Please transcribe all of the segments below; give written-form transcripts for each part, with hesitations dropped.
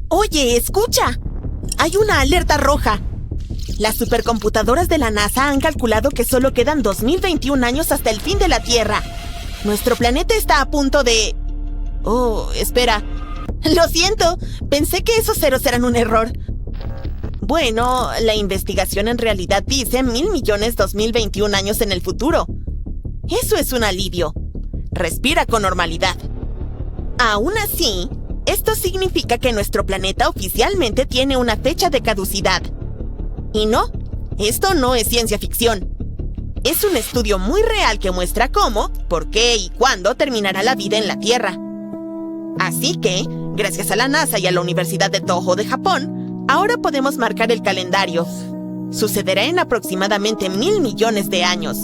Oye, escucha. Hay una alerta roja. Las supercomputadoras de la NASA han calculado que solo quedan 2021 años hasta el fin de la Tierra. Nuestro planeta está a punto de... Oh, espera. Lo siento, pensé que esos ceros eran un error. Bueno, la investigación en realidad dice 1.000.000.000 2021 años en el futuro. Eso es un alivio. Respira con normalidad. Aún así, esto significa que nuestro planeta oficialmente tiene una fecha de caducidad. Y no, esto no es ciencia ficción. Es un estudio muy real que muestra cómo, por qué y cuándo terminará la vida en la Tierra. Así que, gracias a la NASA y a la Universidad de Tohō de Japón, ahora podemos marcar el calendario. Sucederá en aproximadamente 1.000.000.000 de años.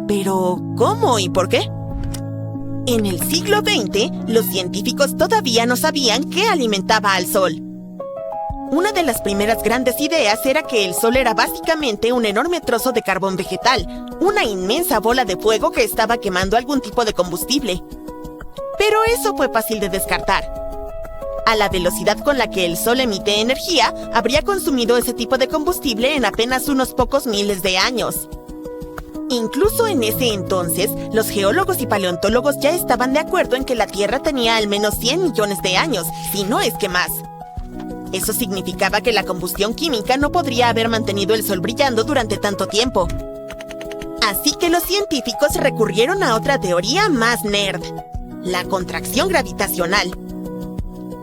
Pero, ¿cómo y por qué? En el siglo XX, los científicos todavía no sabían qué alimentaba al Sol. Una de las primeras grandes ideas era que el Sol era básicamente un enorme trozo de carbón vegetal, una inmensa bola de fuego que estaba quemando algún tipo de combustible. Pero eso fue fácil de descartar. A la velocidad con la que el Sol emite energía, habría consumido ese tipo de combustible en apenas unos pocos miles de años. Incluso en ese entonces, los geólogos y paleontólogos ya estaban de acuerdo en que la Tierra tenía al menos 100 millones de años, si no es que más. Eso significaba que la combustión química no podría haber mantenido el Sol brillando durante tanto tiempo. Así que los científicos recurrieron a otra teoría más nerd, la contracción gravitacional.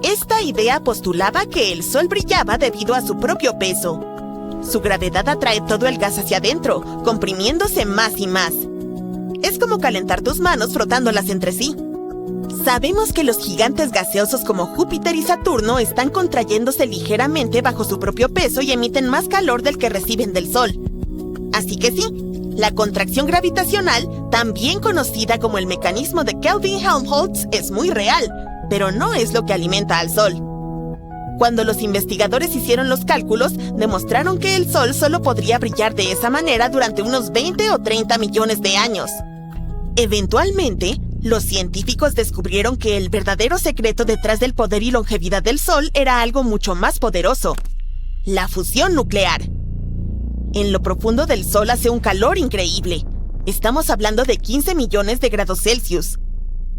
Esta idea postulaba que el Sol brillaba debido a su propio peso. Su gravedad atrae todo el gas hacia adentro, comprimiéndose más y más. Es como calentar tus manos frotándolas entre sí. Sabemos que los gigantes gaseosos como Júpiter y Saturno están contrayéndose ligeramente bajo su propio peso y emiten más calor del que reciben del Sol. Así que sí, la contracción gravitacional, también conocida como el mecanismo de Kelvin-Helmholtz, es muy real, pero no es lo que alimenta al Sol. Cuando los investigadores hicieron los cálculos, demostraron que el Sol solo podría brillar de esa manera durante unos 20 o 30 millones de años. Eventualmente, los científicos descubrieron que el verdadero secreto detrás del poder y longevidad del Sol era algo mucho más poderoso: la fusión nuclear. En lo profundo del Sol hace un calor increíble. Estamos hablando de 15 millones de grados Celsius.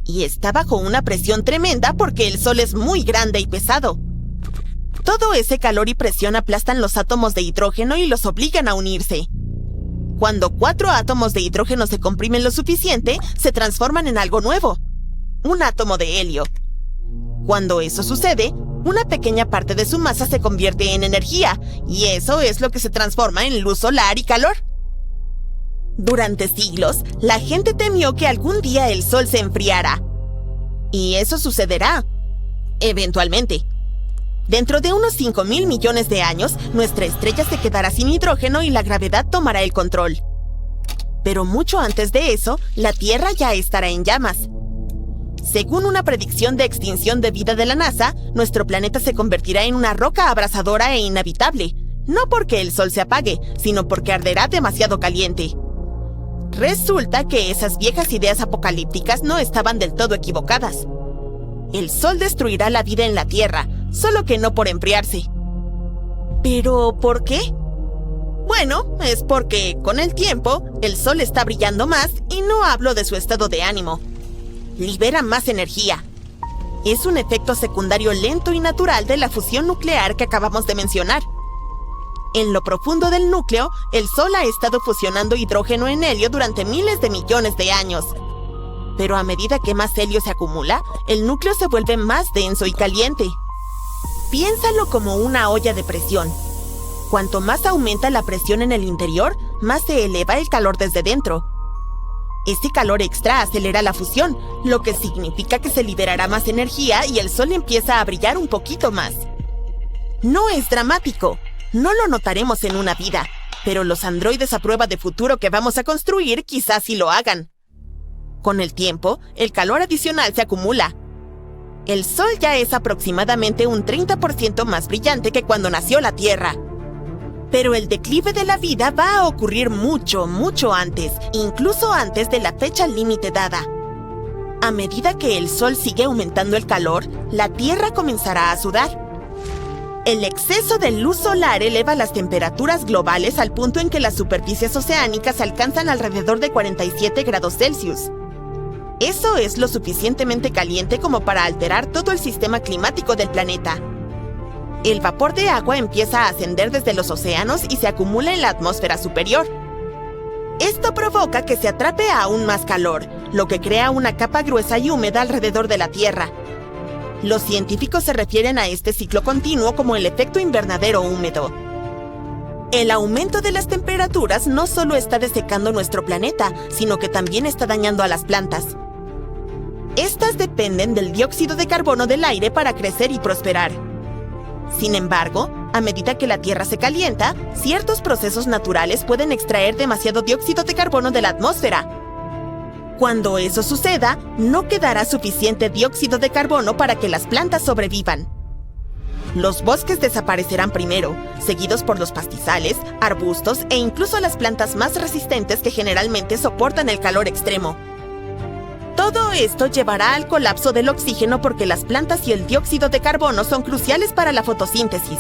Y está bajo una presión tremenda porque el Sol es muy grande y pesado. Todo ese calor y presión aplastan los átomos de hidrógeno y los obligan a unirse. Cuando 4 átomos de hidrógeno se comprimen lo suficiente, se transforman en algo nuevo: un átomo de helio. Cuando eso sucede, una pequeña parte de su masa se convierte en energía, y eso es lo que se transforma en luz solar y calor. Durante siglos, la gente temió que algún día el Sol se enfriara. Y eso sucederá, eventualmente. Dentro de unos 5.000 millones de años, nuestra estrella se quedará sin hidrógeno y la gravedad tomará el control. Pero mucho antes de eso, la Tierra ya estará en llamas. Según una predicción de extinción de vida de la NASA, nuestro planeta se convertirá en una roca abrasadora e inhabitable, no porque el Sol se apague, sino porque arderá demasiado caliente. Resulta que esas viejas ideas apocalípticas no estaban del todo equivocadas. El Sol destruirá la vida en la Tierra, solo que no por enfriarse. ¿Pero por qué? Bueno, es porque, con el tiempo, el Sol está brillando más y no hablo de su estado de ánimo. Libera más energía. Es un efecto secundario lento y natural de la fusión nuclear que acabamos de mencionar. En lo profundo del núcleo, el Sol ha estado fusionando hidrógeno en helio durante miles de millones de años. Pero a medida que más helio se acumula, el núcleo se vuelve más denso y caliente. Piénsalo como una olla de presión. Cuanto más aumenta la presión en el interior, más se eleva el calor desde dentro. Ese calor extra acelera la fusión, lo que significa que se liberará más energía y el Sol empieza a brillar un poquito más. No es dramático, no lo notaremos en una vida, pero los androides a prueba de futuro que vamos a construir quizás sí lo hagan. Con el tiempo, el calor adicional se acumula. El Sol ya es aproximadamente un 30% más brillante que cuando nació la Tierra. Pero el declive de la vida va a ocurrir mucho, mucho antes, incluso antes de la fecha límite dada. A medida que el Sol sigue aumentando el calor, la Tierra comenzará a sudar. El exceso de luz solar eleva las temperaturas globales al punto en que las superficies oceánicas alcanzan alrededor de 47 grados Celsius. Eso es lo suficientemente caliente como para alterar todo el sistema climático del planeta. El vapor de agua empieza a ascender desde los océanos y se acumula en la atmósfera superior. Esto provoca que se atrape aún más calor, lo que crea una capa gruesa y húmeda alrededor de la Tierra. Los científicos se refieren a este ciclo continuo como el efecto invernadero húmedo. El aumento de las temperaturas no solo está desecando nuestro planeta, sino que también está dañando a las plantas. Estas dependen del dióxido de carbono del aire para crecer y prosperar. Sin embargo, a medida que la Tierra se calienta, ciertos procesos naturales pueden extraer demasiado dióxido de carbono de la atmósfera. Cuando eso suceda, no quedará suficiente dióxido de carbono para que las plantas sobrevivan. Los bosques desaparecerán primero, seguidos por los pastizales, arbustos e incluso las plantas más resistentes que generalmente soportan el calor extremo. Todo esto llevará al colapso del oxígeno porque las plantas y el dióxido de carbono son cruciales para la fotosíntesis.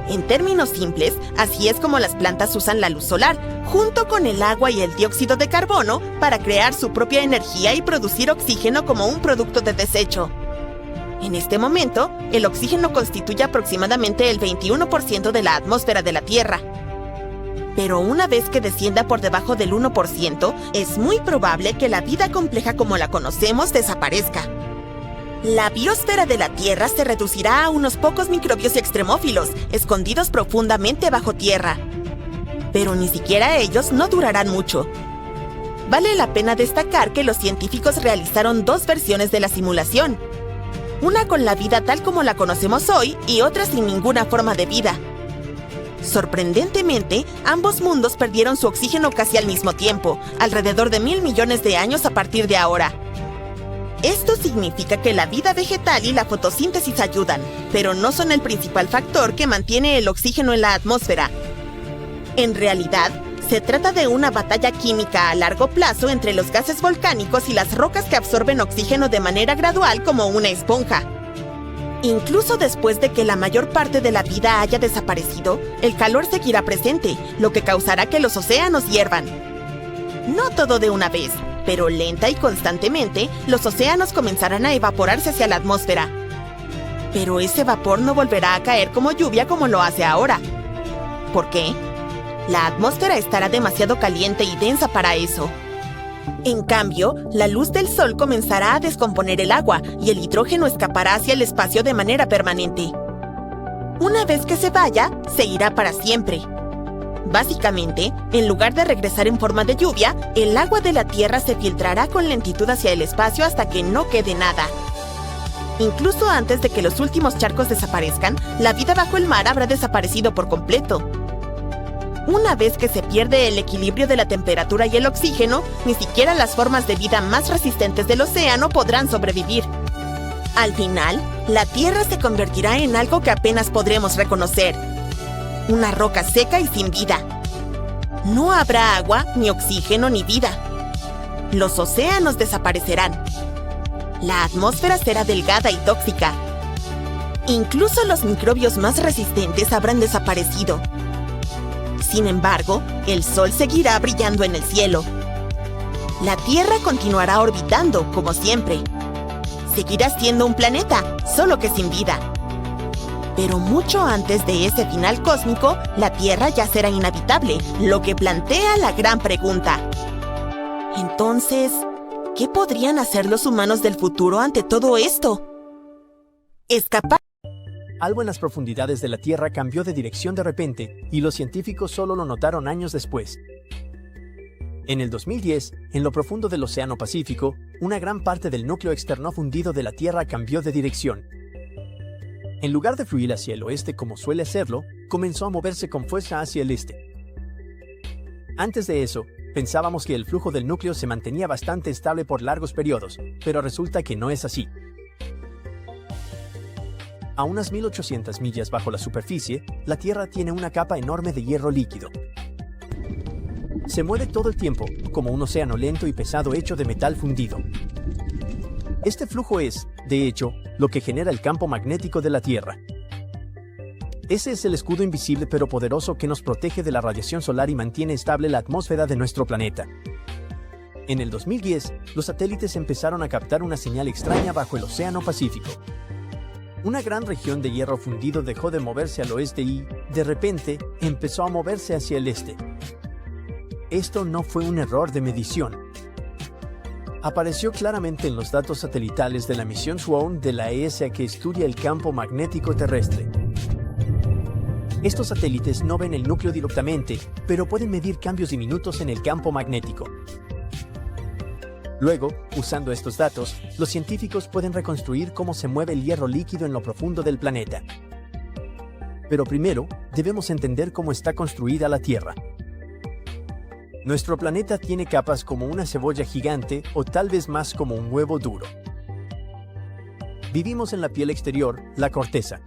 En términos simples, así es como las plantas usan la luz solar, junto con el agua y el dióxido de carbono, para crear su propia energía y producir oxígeno como un producto de desecho. En este momento, el oxígeno constituye aproximadamente el 21% de la atmósfera de la Tierra. Pero una vez que descienda por debajo del 1%, es muy probable que la vida compleja como la conocemos desaparezca. La biosfera de la Tierra se reducirá a unos pocos microbios extremófilos, escondidos profundamente bajo tierra. Pero ni siquiera ellos no durarán mucho. Vale la pena destacar que los científicos realizaron dos versiones de la simulación. Una con la vida tal como la conocemos hoy y otra sin ninguna forma de vida. Sorprendentemente, ambos mundos perdieron su oxígeno casi al mismo tiempo, alrededor de 1.000 millones de años a partir de ahora. Esto significa que la vida vegetal y la fotosíntesis ayudan, pero no son el principal factor que mantiene el oxígeno en la atmósfera. En realidad, se trata de una batalla química a largo plazo entre los gases volcánicos y las rocas que absorben oxígeno de manera gradual como una esponja. Incluso después de que la mayor parte de la vida haya desaparecido, el calor seguirá presente, lo que causará que los océanos hiervan. No todo de una vez, pero lenta y constantemente, los océanos comenzarán a evaporarse hacia la atmósfera. Pero ese vapor no volverá a caer como lluvia como lo hace ahora. ¿Por qué? La atmósfera estará demasiado caliente y densa para eso. En cambio, la luz del sol comenzará a descomponer el agua y el hidrógeno escapará hacia el espacio de manera permanente. Una vez que se vaya, se irá para siempre. Básicamente, en lugar de regresar en forma de lluvia, el agua de la Tierra se filtrará con lentitud hacia el espacio hasta que no quede nada. Incluso antes de que los últimos charcos desaparezcan, la vida bajo el mar habrá desaparecido por completo. Una vez que se pierde el equilibrio de la temperatura y el oxígeno, ni siquiera las formas de vida más resistentes del océano podrán sobrevivir. Al final, la Tierra se convertirá en algo que apenas podremos reconocer. Una roca seca y sin vida. No habrá agua, ni oxígeno, ni vida. Los océanos desaparecerán. La atmósfera será delgada y tóxica. Incluso los microbios más resistentes habrán desaparecido. Sin embargo, el Sol seguirá brillando en el cielo. La Tierra continuará orbitando, como siempre. Seguirá siendo un planeta, solo que sin vida. Pero mucho antes de ese final cósmico, la Tierra ya será inhabitable, lo que plantea la gran pregunta. Entonces, ¿qué podrían hacer los humanos del futuro ante todo esto? Escapar. Algo en las profundidades de la Tierra cambió de dirección de repente, y los científicos solo lo notaron años después. En el 2010, en lo profundo del Océano Pacífico, una gran parte del núcleo externo fundido de la Tierra cambió de dirección. En lugar de fluir hacia el oeste como suele hacerlo, comenzó a moverse con fuerza hacia el este. Antes de eso, pensábamos que el flujo del núcleo se mantenía bastante estable por largos periodos, pero resulta que no es así. A unas 1800 millas bajo la superficie, la Tierra tiene una capa enorme de hierro líquido. Se mueve todo el tiempo, como un océano lento y pesado hecho de metal fundido. Este flujo es, de hecho, lo que genera el campo magnético de la Tierra. Ese es el escudo invisible pero poderoso que nos protege de la radiación solar y mantiene estable la atmósfera de nuestro planeta. En el 2010, los satélites empezaron a captar una señal extraña bajo el Océano Pacífico. Una gran región de hierro fundido dejó de moverse al oeste y, de repente, empezó a moverse hacia el este. Esto no fue un error de medición. Apareció claramente en los datos satelitales de la misión SWAN de la ESA que estudia el campo magnético terrestre. Estos satélites no ven el núcleo directamente, pero pueden medir cambios diminutos en el campo magnético. Luego, usando estos datos, los científicos pueden reconstruir cómo se mueve el hierro líquido en lo profundo del planeta. Pero primero, debemos entender cómo está construida la Tierra. Nuestro planeta tiene capas como una cebolla gigante o tal vez más como un huevo duro. Vivimos en la piel exterior, la corteza.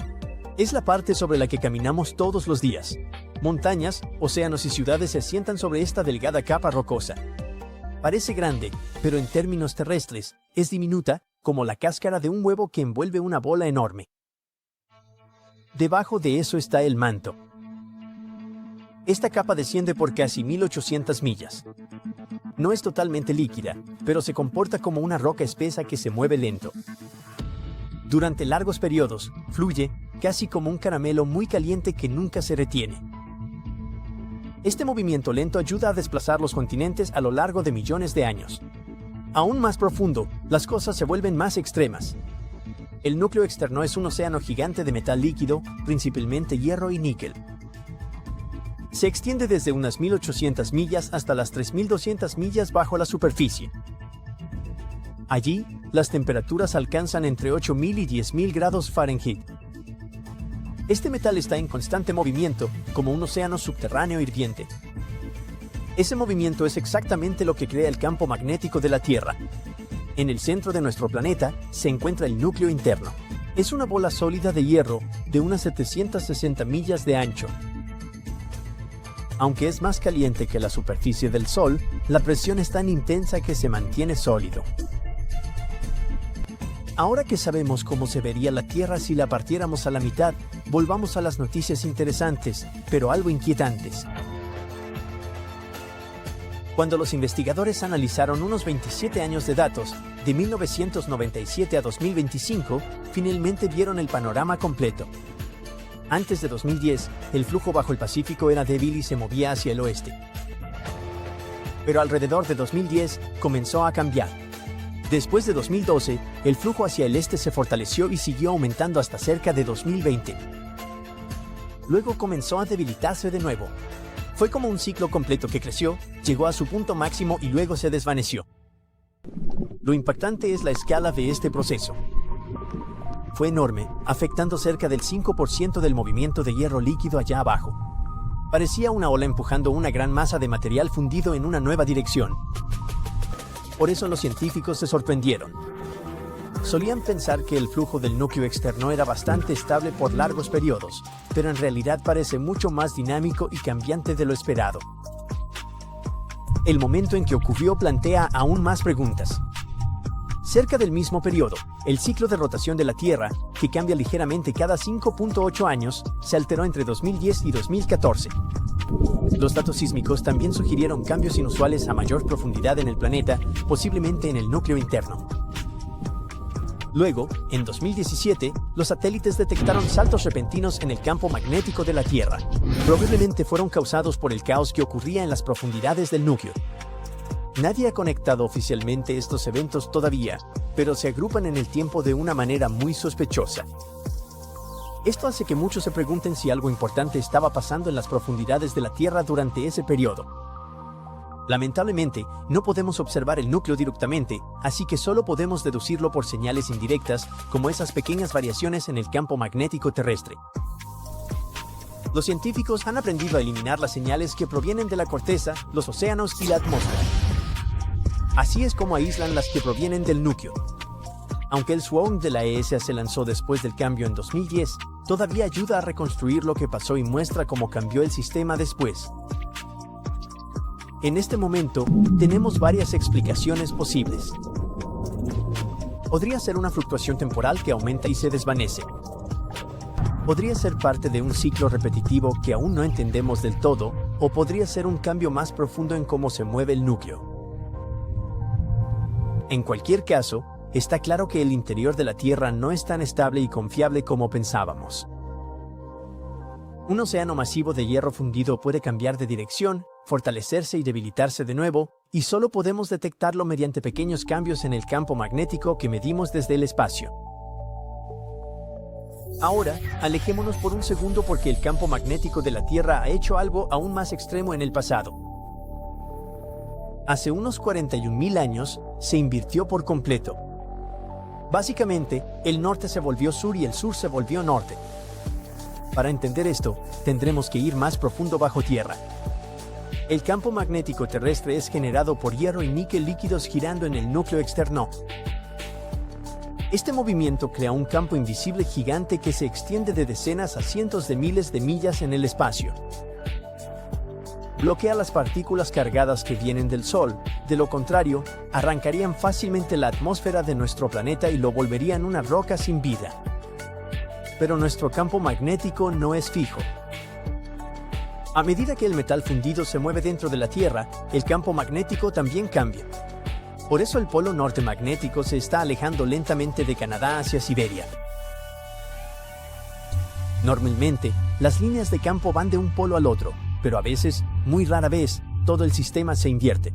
Es la parte sobre la que caminamos todos los días. Montañas, océanos y ciudades se asientan sobre esta delgada capa rocosa. Parece grande, pero en términos terrestres, es diminuta, como la cáscara de un huevo que envuelve una bola enorme. Debajo de eso está el manto. Esta capa desciende por casi 1800 millas. No es totalmente líquida, pero se comporta como una roca espesa que se mueve lento. Durante largos periodos, fluye, casi como un caramelo muy caliente que nunca se retiene. Este movimiento lento ayuda a desplazar los continentes a lo largo de millones de años. Aún más profundo, las cosas se vuelven más extremas. El núcleo externo es un océano gigante de metal líquido, principalmente hierro y níquel. Se extiende desde unas 1800 millas hasta las 3200 millas bajo la superficie. Allí, las temperaturas alcanzan entre 8000 y 10000 grados Fahrenheit. Este metal está en constante movimiento, como un océano subterráneo hirviente. Ese movimiento es exactamente lo que crea el campo magnético de la Tierra. En el centro de nuestro planeta se encuentra el núcleo interno. Es una bola sólida de hierro, de unas 760 millas de ancho. Aunque es más caliente que la superficie del Sol, la presión es tan intensa que se mantiene sólido. Ahora que sabemos cómo se vería la Tierra si la partiéramos a la mitad, volvamos a las noticias interesantes, pero algo inquietantes. Cuando los investigadores analizaron unos 27 años de datos, de 1997 a 2025, finalmente vieron el panorama completo. Antes de 2010, el flujo bajo el Pacífico era débil y se movía hacia el oeste. Pero alrededor de 2010, comenzó a cambiar. Después de 2012, el flujo hacia el este se fortaleció y siguió aumentando hasta cerca de 2020. Luego comenzó a debilitarse de nuevo. Fue como un ciclo completo que creció, llegó a su punto máximo y luego se desvaneció. Lo impactante es la escala de este proceso. Fue enorme, afectando cerca del 5% del movimiento de hierro líquido allá abajo. Parecía una ola empujando una gran masa de material fundido en una nueva dirección. Por eso los científicos se sorprendieron. Solían pensar que el flujo del núcleo externo era bastante estable por largos periodos, pero en realidad parece mucho más dinámico y cambiante de lo esperado. El momento en que ocurrió plantea aún más preguntas. Cerca del mismo periodo, el ciclo de rotación de la Tierra, que cambia ligeramente cada 5.8 años, se alteró entre 2010 y 2014. Los datos sísmicos también sugirieron cambios inusuales a mayor profundidad en el planeta, posiblemente en el núcleo interno. Luego, en 2017, los satélites detectaron saltos repentinos en el campo magnético de la Tierra. Probablemente fueron causados por el caos que ocurría en las profundidades del núcleo. Nadie ha conectado oficialmente estos eventos todavía, pero se agrupan en el tiempo de una manera muy sospechosa. Esto hace que muchos se pregunten si algo importante estaba pasando en las profundidades de la Tierra durante ese periodo. Lamentablemente, no podemos observar el núcleo directamente, así que solo podemos deducirlo por señales indirectas, como esas pequeñas variaciones en el campo magnético terrestre. Los científicos han aprendido a eliminar las señales que provienen de la corteza, los océanos y la atmósfera. Así es como aíslan las que provienen del núcleo. Aunque el SWAN de la ESA se lanzó después del cambio en 2010, todavía ayuda a reconstruir lo que pasó y muestra cómo cambió el sistema después. En este momento, tenemos varias explicaciones posibles. Podría ser una fluctuación temporal que aumenta y se desvanece. Podría ser parte de un ciclo repetitivo que aún no entendemos del todo, o podría ser un cambio más profundo en cómo se mueve el núcleo. En cualquier caso, está claro que el interior de la Tierra no es tan estable y confiable como pensábamos. Un océano masivo de hierro fundido puede cambiar de dirección, fortalecerse y debilitarse de nuevo, y solo podemos detectarlo mediante pequeños cambios en el campo magnético que medimos desde el espacio. Ahora, alejémonos por un segundo porque el campo magnético de la Tierra ha hecho algo aún más extremo en el pasado. Hace unos 41.000 años, se invirtió por completo. Básicamente, el norte se volvió sur y el sur se volvió norte. Para entender esto, tendremos que ir más profundo bajo tierra. El campo magnético terrestre es generado por hierro y níquel líquidos girando en el núcleo externo. Este movimiento crea un campo invisible gigante que se extiende de decenas a cientos de miles de millas en el espacio. Bloquea las partículas cargadas que vienen del Sol, de lo contrario, arrancarían fácilmente la atmósfera de nuestro planeta y lo volverían una roca sin vida. Pero nuestro campo magnético no es fijo. A medida que el metal fundido se mueve dentro de la Tierra, el campo magnético también cambia. Por eso el polo norte magnético se está alejando lentamente de Canadá hacia Siberia. Normalmente, las líneas de campo van de un polo al otro, pero a veces, muy rara vez, todo el sistema se invierte.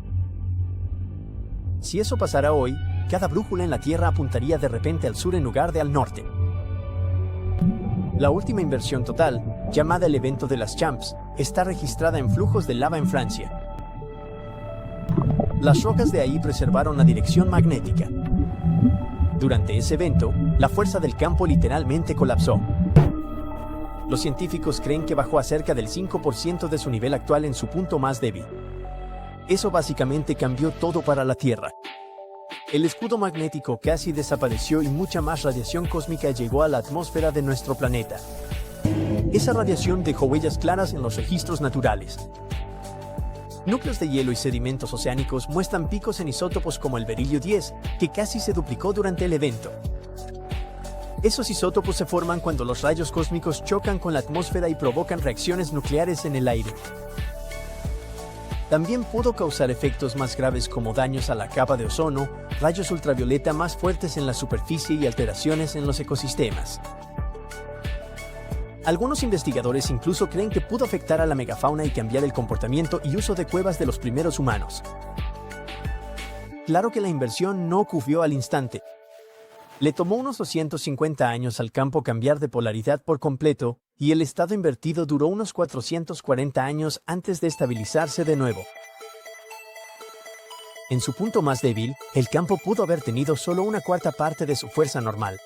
Si eso pasara hoy, cada brújula en la Tierra apuntaría de repente al sur en lugar de al norte. La última inversión total, llamada el evento de las Champs, está registrada en flujos de lava en Francia. Las rocas de ahí preservaron la dirección magnética. Durante ese evento, la fuerza del campo literalmente colapsó. Los científicos creen que bajó a cerca del 5% de su nivel actual en su punto más débil. Eso básicamente cambió todo para la Tierra. El escudo magnético casi desapareció y mucha más radiación cósmica llegó a la atmósfera de nuestro planeta. Esa radiación dejó huellas claras en los registros naturales. Núcleos de hielo y sedimentos oceánicos muestran picos en isótopos como el berilio 10, que casi se duplicó durante el evento. Esos isótopos se forman cuando los rayos cósmicos chocan con la atmósfera y provocan reacciones nucleares en el aire. También pudo causar efectos más graves como daños a la capa de ozono, rayos ultravioleta más fuertes en la superficie y alteraciones en los ecosistemas. Algunos investigadores incluso creen que pudo afectar a la megafauna y cambiar el comportamiento y uso de cuevas de los primeros humanos. Claro que la inversión no ocurrió al instante. Le tomó unos 250 años al campo cambiar de polaridad por completo, y el estado invertido duró unos 440 años antes de estabilizarse de nuevo. En su punto más débil, el campo pudo haber tenido solo una cuarta parte de su fuerza normal.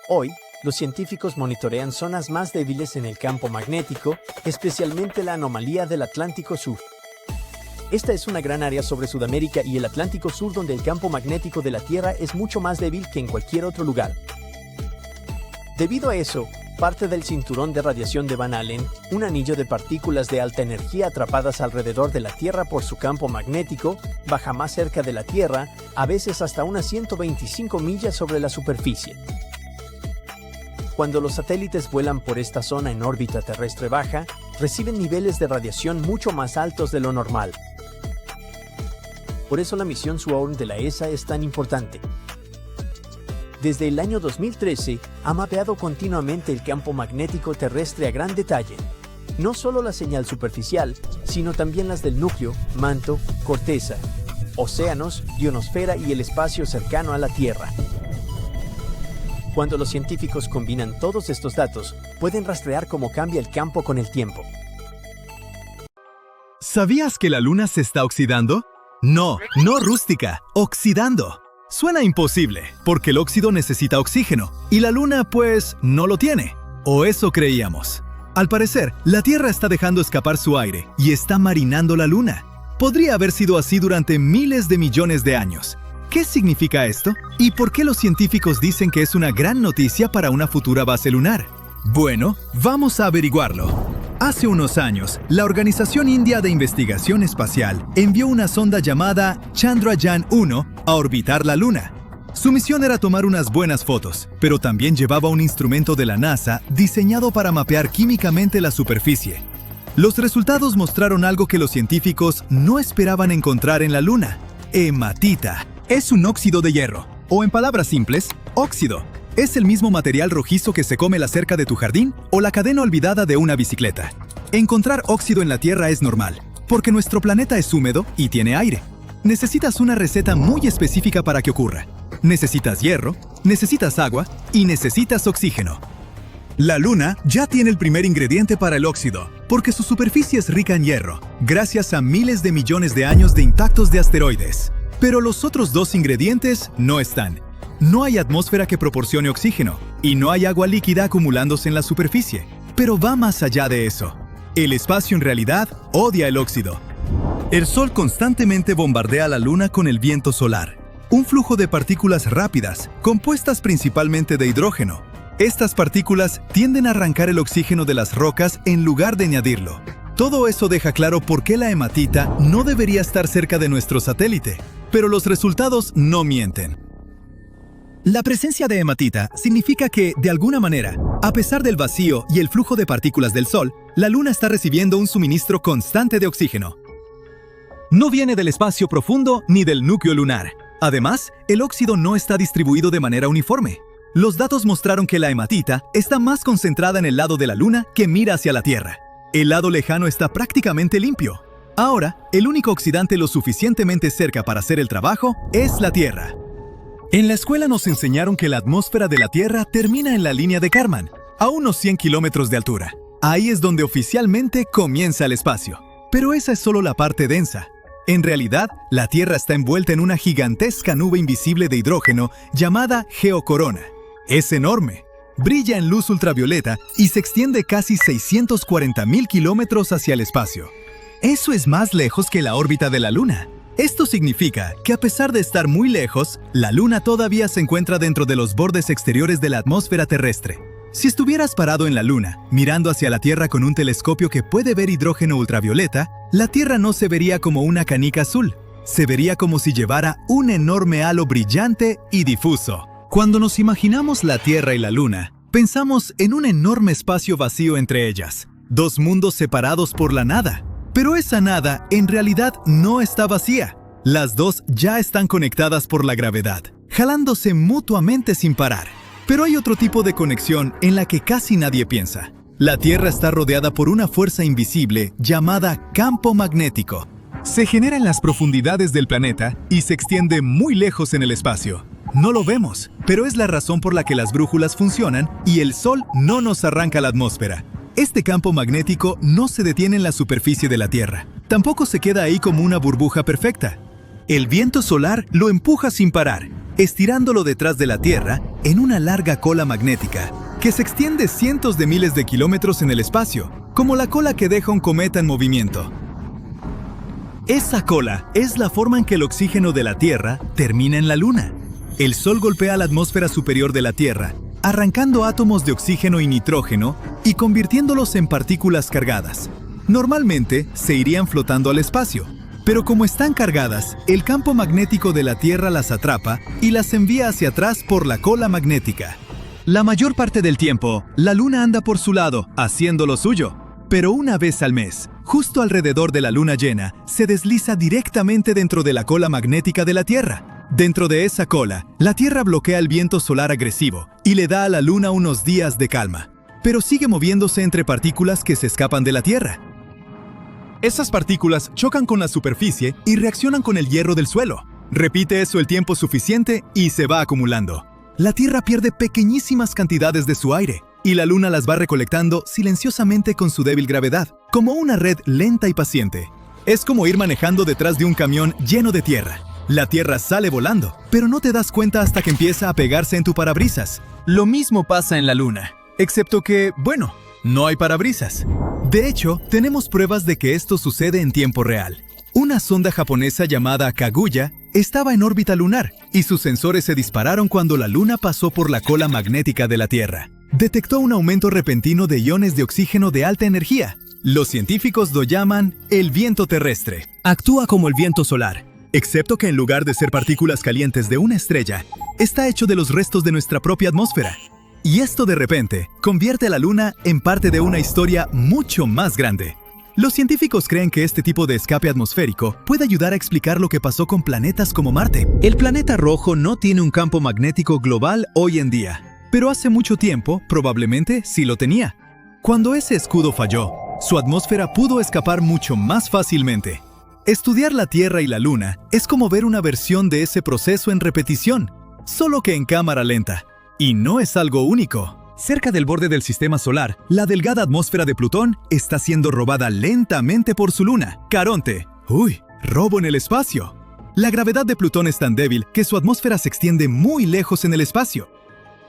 Hoy, los científicos monitorean zonas más débiles en el campo magnético, especialmente la anomalía del Atlántico Sur. Esta es una gran área sobre Sudamérica y el Atlántico Sur donde el campo magnético de la Tierra es mucho más débil que en cualquier otro lugar. Debido a eso, parte del cinturón de radiación de Van Allen, un anillo de partículas de alta energía atrapadas alrededor de la Tierra por su campo magnético, baja más cerca de la Tierra, a veces hasta unas 125 millas sobre la superficie. Cuando los satélites vuelan por esta zona en órbita terrestre baja, reciben niveles de radiación mucho más altos de lo normal. Por eso la misión Swarm de la ESA es tan importante. Desde el año 2013, ha mapeado continuamente el campo magnético terrestre a gran detalle. No solo la señal superficial, sino también las del núcleo, manto, corteza, océanos, ionosfera y el espacio cercano a la Tierra. Cuando los científicos combinan todos estos datos, pueden rastrear cómo cambia el campo con el tiempo. ¿Sabías que la Luna se está oxidando? No, no rústica, oxidando. Suena imposible, porque el óxido necesita oxígeno, y la Luna, pues, no lo tiene. O eso creíamos. Al parecer, la Tierra está dejando escapar su aire y está marinando la Luna. Podría haber sido así durante miles de millones de años. ¿Qué significa esto? ¿Y por qué los científicos dicen que es una gran noticia para una futura base lunar? Bueno, vamos a averiguarlo. Hace unos años, la Organización India de Investigación Espacial envió una sonda llamada Chandrayaan-1 a orbitar la Luna. Su misión era tomar unas buenas fotos, pero también llevaba un instrumento de la NASA diseñado para mapear químicamente la superficie. Los resultados mostraron algo que los científicos no esperaban encontrar en la Luna: hematita. Es un óxido de hierro, o en palabras simples, óxido. Es el mismo material rojizo que se come la cerca de tu jardín o la cadena olvidada de una bicicleta. Encontrar óxido en la Tierra es normal, porque nuestro planeta es húmedo y tiene aire. Necesitas una receta muy específica para que ocurra. Necesitas hierro, necesitas agua y necesitas oxígeno. La Luna ya tiene el primer ingrediente para el óxido, porque su superficie es rica en hierro, gracias a miles de millones de años de impactos de asteroides. Pero los otros dos ingredientes no están. No hay atmósfera que proporcione oxígeno, y no hay agua líquida acumulándose en la superficie. Pero va más allá de eso. El espacio en realidad odia el óxido. El Sol constantemente bombardea la Luna con el viento solar, un flujo de partículas rápidas, compuestas principalmente de hidrógeno. Estas partículas tienden a arrancar el oxígeno de las rocas en lugar de añadirlo. Todo eso deja claro por qué la hematita no debería estar cerca de nuestro satélite, pero los resultados no mienten. La presencia de hematita significa que, de alguna manera, a pesar del vacío y el flujo de partículas del Sol, la Luna está recibiendo un suministro constante de oxígeno. No viene del espacio profundo ni del núcleo lunar. Además, el óxido no está distribuido de manera uniforme. Los datos mostraron que la hematita está más concentrada en el lado de la Luna que mira hacia la Tierra. El lado lejano está prácticamente limpio. Ahora, el único oxidante lo suficientemente cerca para hacer el trabajo es la Tierra. En la escuela nos enseñaron que la atmósfera de la Tierra termina en la línea de Kármán, a unos 100 kilómetros de altura. Ahí es donde oficialmente comienza el espacio. Pero esa es solo la parte densa. En realidad, la Tierra está envuelta en una gigantesca nube invisible de hidrógeno llamada geocorona. Es enorme, brilla en luz ultravioleta y se extiende casi 640.000 kilómetros hacia el espacio. Eso es más lejos que la órbita de la Luna. Esto significa que a pesar de estar muy lejos, la Luna todavía se encuentra dentro de los bordes exteriores de la atmósfera terrestre. Si estuvieras parado en la Luna, mirando hacia la Tierra con un telescopio que puede ver hidrógeno ultravioleta, la Tierra no se vería como una canica azul. Se vería como si llevara un enorme halo brillante y difuso. Cuando nos imaginamos la Tierra y la Luna, pensamos en un enorme espacio vacío entre ellas, dos mundos separados por la nada. Pero esa nada en realidad no está vacía. Las dos ya están conectadas por la gravedad, jalándose mutuamente sin parar. Pero hay otro tipo de conexión en la que casi nadie piensa. La Tierra está rodeada por una fuerza invisible llamada campo magnético. Se genera en las profundidades del planeta y se extiende muy lejos en el espacio. No lo vemos, pero es la razón por la que las brújulas funcionan y el Sol no nos arranca la atmósfera. Este campo magnético no se detiene en la superficie de la Tierra. Tampoco se queda ahí como una burbuja perfecta. El viento solar lo empuja sin parar, estirándolo detrás de la Tierra en una larga cola magnética que se extiende cientos de miles de kilómetros en el espacio, como la cola que deja un cometa en movimiento. Esa cola es la forma en que el oxígeno de la Tierra termina en la Luna. El Sol golpea la atmósfera superior de la Tierra, arrancando átomos de oxígeno y nitrógeno y convirtiéndolos en partículas cargadas. Normalmente se irían flotando al espacio, pero como están cargadas, el campo magnético de la Tierra las atrapa y las envía hacia atrás por la cola magnética. La mayor parte del tiempo, la Luna anda por su lado, haciendo lo suyo. Pero una vez al mes, justo alrededor de la luna llena, se desliza directamente dentro de la cola magnética de la Tierra. Dentro de esa cola, la Tierra bloquea el viento solar agresivo y le da a la Luna unos días de calma, pero sigue moviéndose entre partículas que se escapan de la Tierra. Esas partículas chocan con la superficie y reaccionan con el hierro del suelo. Repite eso el tiempo suficiente y se va acumulando. La Tierra pierde pequeñísimas cantidades de su aire y la Luna las va recolectando silenciosamente con su débil gravedad, como una red lenta y paciente. Es como ir manejando detrás de un camión lleno de tierra. La Tierra sale volando, pero no te das cuenta hasta que empieza a pegarse en tu parabrisas. Lo mismo pasa en la Luna, excepto que, bueno, no hay parabrisas. De hecho, tenemos pruebas de que esto sucede en tiempo real. Una sonda japonesa llamada Kaguya estaba en órbita lunar y sus sensores se dispararon cuando la Luna pasó por la cola magnética de la Tierra. Detectó un aumento repentino de iones de oxígeno de alta energía. Los científicos lo llaman el viento terrestre. Actúa como el viento solar. excepto que en lugar de ser partículas calientes de una estrella, está hecho de los restos de nuestra propia atmósfera. Y esto de repente convierte a la Luna en parte de una historia mucho más grande. Los científicos creen que este tipo de escape atmosférico puede ayudar a explicar lo que pasó con planetas como Marte. El planeta rojo no tiene un campo magnético global hoy en día, pero hace mucho tiempo probablemente sí lo tenía. Cuando ese escudo falló, su atmósfera pudo escapar mucho más fácilmente. Estudiar la Tierra y la Luna es como ver una versión de ese proceso en repetición, solo que en cámara lenta. Y no es algo único. Cerca del borde del sistema solar, la delgada atmósfera de Plutón está siendo robada lentamente por su luna, Caronte. ¡Uy! ¡Robo en el espacio! La gravedad de Plutón es tan débil que su atmósfera se extiende muy lejos en el espacio.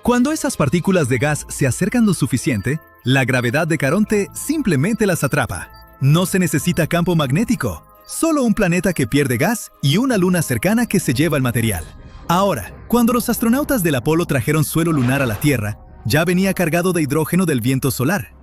Cuando esas partículas de gas se acercan lo suficiente, la gravedad de Caronte simplemente las atrapa. No se necesita campo magnético, solo un planeta que pierde gas y una luna cercana que se lleva el material. Ahora, cuando los astronautas del Apolo trajeron suelo lunar a la Tierra, ya venía cargado de hidrógeno del viento solar.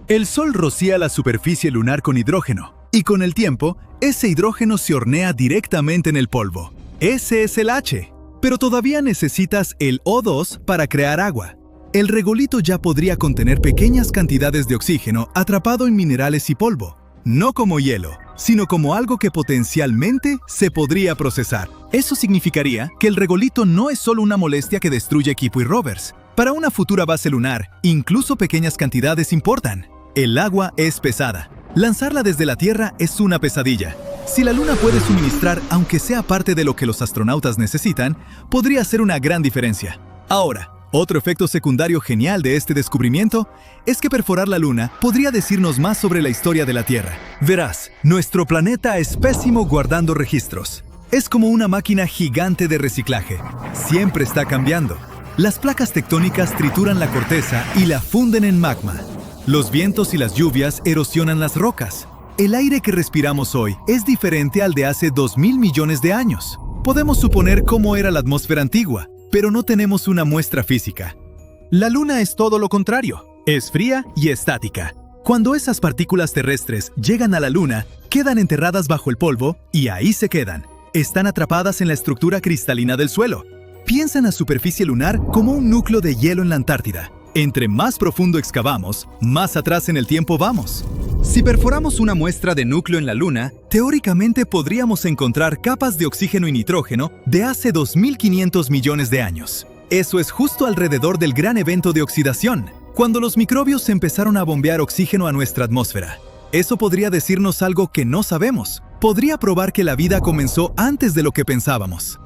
El Sol rocía la superficie lunar con hidrógeno, y con el tiempo, ese hidrógeno se hornea directamente en el polvo. Ese es el H. Pero todavía necesitas el O2 para crear agua. El regolito ya podría contener pequeñas cantidades de oxígeno atrapado en minerales y polvo, no como hielo, sino como algo que potencialmente se podría procesar. Eso significaría que el regolito no es solo una molestia que destruye equipo y rovers. Para una futura base lunar, incluso pequeñas cantidades importan. El agua es pesada. Lanzarla desde la Tierra es una pesadilla. Si la Luna puede suministrar, aunque sea parte de lo que los astronautas necesitan, podría ser una gran diferencia. Ahora, otro efecto secundario genial de este descubrimiento es que perforar la Luna podría decirnos más sobre la historia de la Tierra. Verás, nuestro planeta es pésimo guardando registros. Es como una máquina gigante de reciclaje. Siempre está cambiando. Las placas tectónicas trituran la corteza y la funden en magma. Los vientos y las lluvias erosionan las rocas. El aire que respiramos hoy es diferente al de hace 2000 millones de años. Podemos suponer cómo era la atmósfera antigua, pero no tenemos una muestra física. La Luna es todo lo contrario. Es fría y estática. Cuando esas partículas terrestres llegan a la Luna, quedan enterradas bajo el polvo y ahí se quedan. Están atrapadas en la estructura cristalina del suelo. Piensa en la superficie lunar como un núcleo de hielo en la Antártida. Entre más profundo excavamos, más atrás en el tiempo vamos. Si perforamos una muestra de núcleo en la Luna, teóricamente podríamos encontrar capas de oxígeno y nitrógeno de hace 2500 millones de años. Eso es justo alrededor del gran evento de oxidación, cuando los microbios empezaron a bombear oxígeno a nuestra atmósfera. Eso podría decirnos algo que no sabemos. Podría probar que la vida comenzó antes de lo que pensábamos.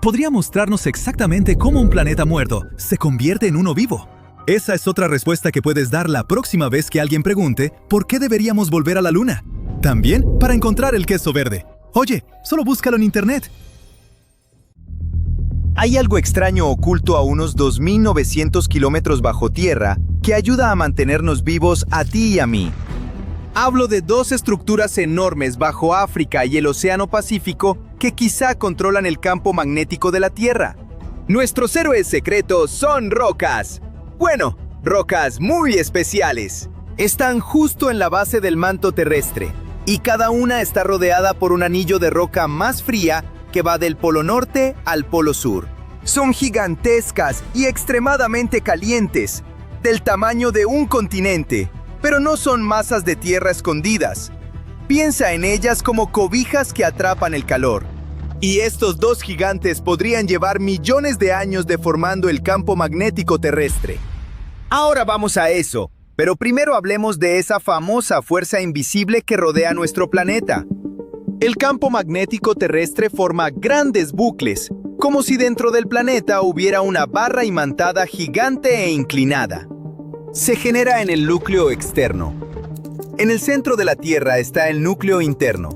Podría mostrarnos exactamente cómo un planeta muerto se convierte en uno vivo. Esa es otra respuesta que puedes dar la próxima vez que alguien pregunte ¿por qué deberíamos volver a la Luna? También para encontrar el queso verde. Oye, solo búscalo en internet. Hay algo extraño oculto a unos 2900 kilómetros bajo tierra que ayuda a mantenernos vivos a ti y a mí. Hablo de dos estructuras enormes bajo África y el Océano Pacífico que quizá controlan el campo magnético de la Tierra. Nuestros héroes secretos son rocas. Bueno, rocas muy especiales. Están justo en la base del manto terrestre, y cada una está rodeada por un anillo de roca más fría que va del polo norte al polo sur. Son gigantescas y extremadamente calientes, del tamaño de un continente, pero no son masas de tierra escondidas. Piensa en ellas como cobijas que atrapan el calor. Y estos dos gigantes podrían llevar millones de años deformando el campo magnético terrestre. Ahora vamos a eso, pero primero hablemos de esa famosa fuerza invisible que rodea nuestro planeta. El campo magnético terrestre forma grandes bucles, como si dentro del planeta hubiera una barra imantada gigante e inclinada. Se genera en el núcleo externo. En el centro de la Tierra está el núcleo interno,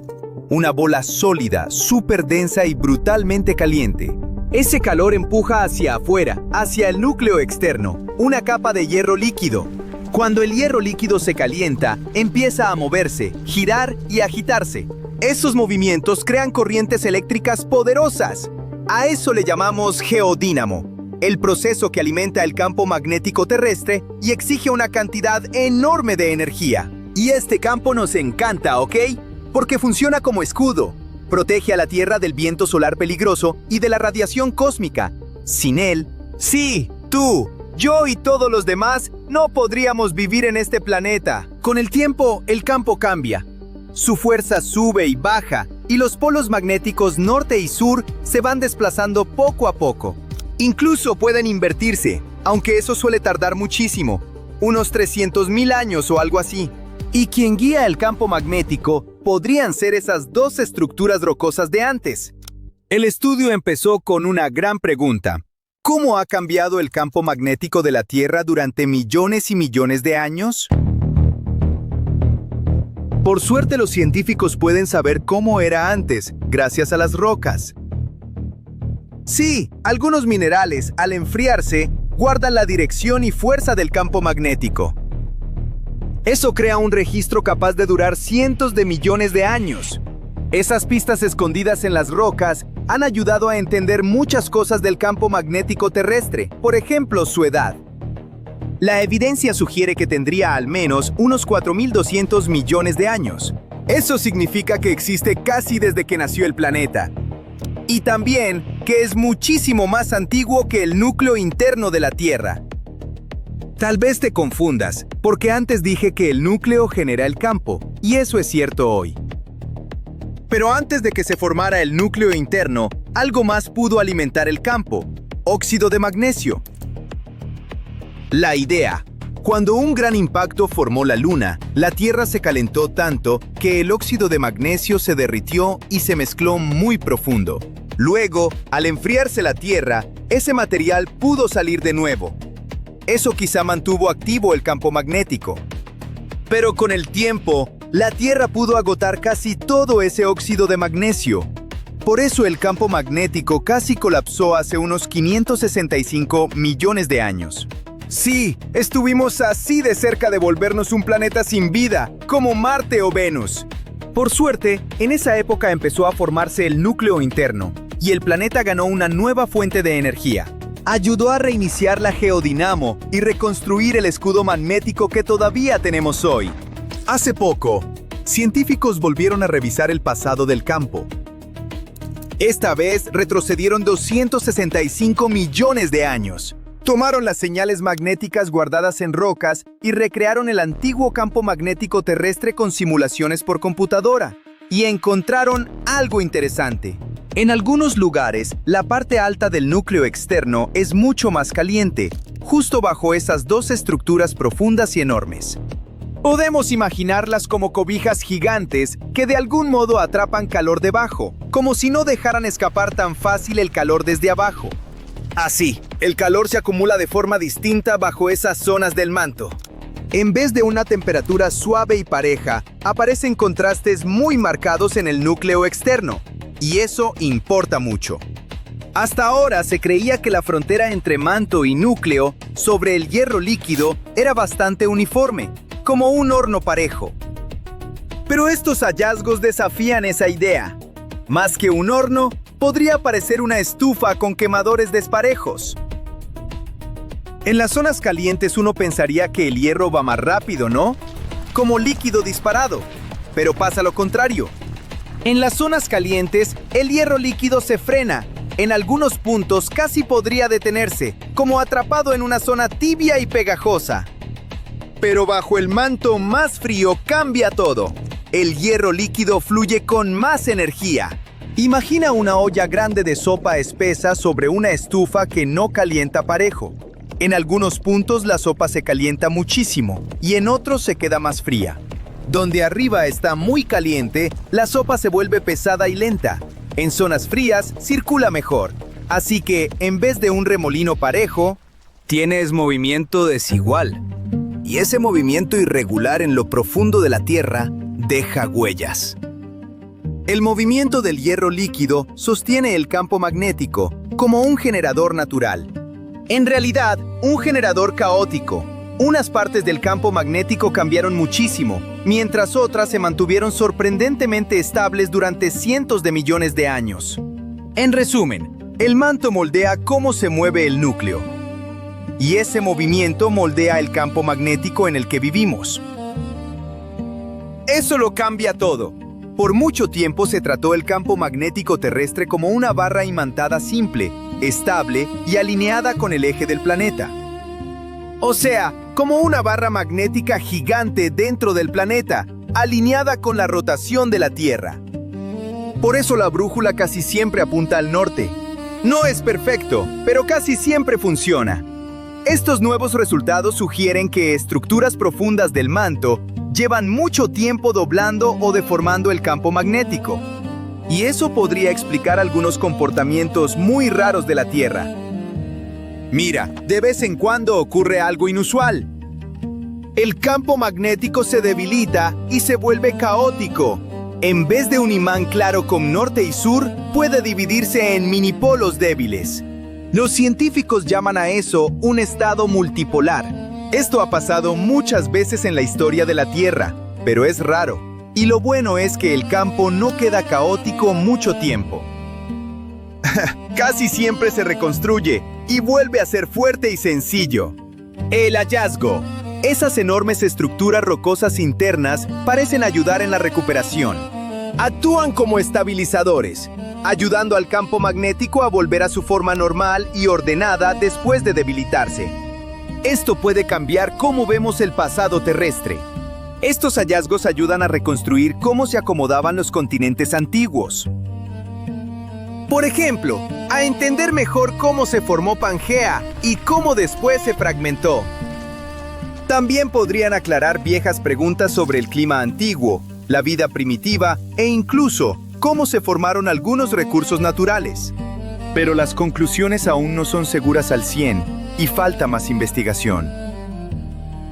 una bola sólida, súper densa y brutalmente caliente. Ese calor empuja hacia afuera, hacia el núcleo externo, una capa de hierro líquido. Cuando el hierro líquido se calienta, empieza a moverse, girar y agitarse. Esos movimientos crean corrientes eléctricas poderosas. A eso le llamamos geodínamo, el proceso que alimenta el campo magnético terrestre y exige una cantidad enorme de energía. Y este campo nos encanta, ¿ok? Porque funciona como escudo. Protege a la Tierra del viento solar peligroso y de la radiación cósmica. Sin él, sí, tú, yo y todos los demás no podríamos vivir en este planeta. Con el tiempo, el campo cambia. Su fuerza sube y baja, y los polos magnéticos norte y sur se van desplazando poco a poco. Incluso pueden invertirse, aunque eso suele tardar muchísimo, unos 300.000 años o algo así. Y quien guía el campo magnético podrían ser esas dos estructuras rocosas de antes. El estudio empezó con una gran pregunta. ¿Cómo ha cambiado el campo magnético de la Tierra durante millones y millones de años? Por suerte, los científicos pueden saber cómo era antes, gracias a las rocas. Sí, algunos minerales, al enfriarse, guardan la dirección y fuerza del campo magnético. Eso crea un registro capaz de durar cientos de millones de años. Esas pistas escondidas en las rocas han ayudado a entender muchas cosas del campo magnético terrestre, por ejemplo, su edad. La evidencia sugiere que tendría al menos unos 4.200 millones de años. Eso significa que existe casi desde que nació el planeta. Y también que es muchísimo más antiguo que el núcleo interno de la Tierra. Tal vez te confundas, porque antes dije que el núcleo genera el campo, y eso es cierto hoy. Pero antes de que se formara el núcleo interno, algo más pudo alimentar el campo: óxido de magnesio. La idea: cuando un gran impacto formó la Luna, la Tierra se calentó tanto que el óxido de magnesio se derritió y se mezcló muy profundo. Luego, al enfriarse la Tierra, ese material pudo salir de nuevo. Eso quizá mantuvo activo el campo magnético. Pero con el tiempo, la Tierra pudo agotar casi todo ese óxido de magnesio. Por eso el campo magnético casi colapsó hace unos 565 millones de años. Sí, estuvimos así de cerca de volvernos un planeta sin vida, como Marte o Venus. Por suerte, en esa época empezó a formarse el núcleo interno, y el planeta ganó una nueva fuente de energía. Ayudó a reiniciar la geodinamo y reconstruir el escudo magnético que todavía tenemos hoy. Hace poco, científicos volvieron a revisar el pasado del campo. Esta vez retrocedieron 265 millones de años. Tomaron las señales magnéticas guardadas en rocas y recrearon el antiguo campo magnético terrestre con simulaciones por computadora. Y encontraron algo interesante. En algunos lugares, la parte alta del núcleo externo es mucho más caliente, justo bajo esas dos estructuras profundas y enormes. Podemos imaginarlas como cobijas gigantes que de algún modo atrapan calor debajo, como si no dejaran escapar tan fácil el calor desde abajo. Así, el calor se acumula de forma distinta bajo esas zonas del manto. En vez de una temperatura suave y pareja, aparecen contrastes muy marcados en el núcleo externo, y eso importa mucho. Hasta ahora se creía que la frontera entre manto y núcleo sobre el hierro líquido era bastante uniforme, como un horno parejo. Pero estos hallazgos desafían esa idea. Más que un horno, podría parecer una estufa con quemadores desparejos. En las zonas calientes uno pensaría que el hierro va más rápido, ¿no? Como líquido disparado. Pero pasa lo contrario. En las zonas calientes, el hierro líquido se frena. En algunos puntos casi podría detenerse, como atrapado en una zona tibia y pegajosa. Pero bajo el manto más frío cambia todo. El hierro líquido fluye con más energía. Imagina una olla grande de sopa espesa sobre una estufa que no calienta parejo. En algunos puntos la sopa se calienta muchísimo y en otros se queda más fría. Donde arriba está muy caliente, la sopa se vuelve pesada y lenta. En zonas frías circula mejor. Así que, en vez de un remolino parejo, tienes movimiento desigual. Y ese movimiento irregular en lo profundo de la Tierra deja huellas. El movimiento del hierro líquido sostiene el campo magnético como un generador natural. En realidad, un generador caótico. Unas partes del campo magnético cambiaron muchísimo, mientras otras se mantuvieron sorprendentemente estables durante cientos de millones de años. En resumen, el manto moldea cómo se mueve el núcleo. Y ese movimiento moldea el campo magnético en el que vivimos. Eso lo cambia todo. Por mucho tiempo se trató el campo magnético terrestre como una barra imantada simple, estable y alineada con el eje del planeta. O sea, como una barra magnética gigante dentro del planeta, alineada con la rotación de la Tierra. Por eso la brújula casi siempre apunta al norte. No es perfecto, pero casi siempre funciona. Estos nuevos resultados sugieren que estructuras profundas del manto llevan mucho tiempo doblando o deformando el campo magnético. Y eso podría explicar algunos comportamientos muy raros de la Tierra. Mira, de vez en cuando ocurre algo inusual. El campo magnético se debilita y se vuelve caótico. En vez de un imán claro con norte y sur, puede dividirse en minipolos débiles. Los científicos llaman a eso un estado multipolar. Esto ha pasado muchas veces en la historia de la Tierra, pero es raro. Y lo bueno es que el campo no queda caótico mucho tiempo. Casi siempre se reconstruye y vuelve a ser fuerte y sencillo. El hallazgo. Esas enormes estructuras rocosas internas parecen ayudar en la recuperación. Actúan como estabilizadores, ayudando al campo magnético a volver a su forma normal y ordenada después de debilitarse. Esto puede cambiar cómo vemos el pasado terrestre. Estos hallazgos ayudan a reconstruir cómo se acomodaban los continentes antiguos. Por ejemplo, a entender mejor cómo se formó Pangea y cómo después se fragmentó. También podrían aclarar viejas preguntas sobre el clima antiguo, la vida primitiva e incluso cómo se formaron algunos recursos naturales. Pero las conclusiones aún no son seguras al 100 y falta más investigación.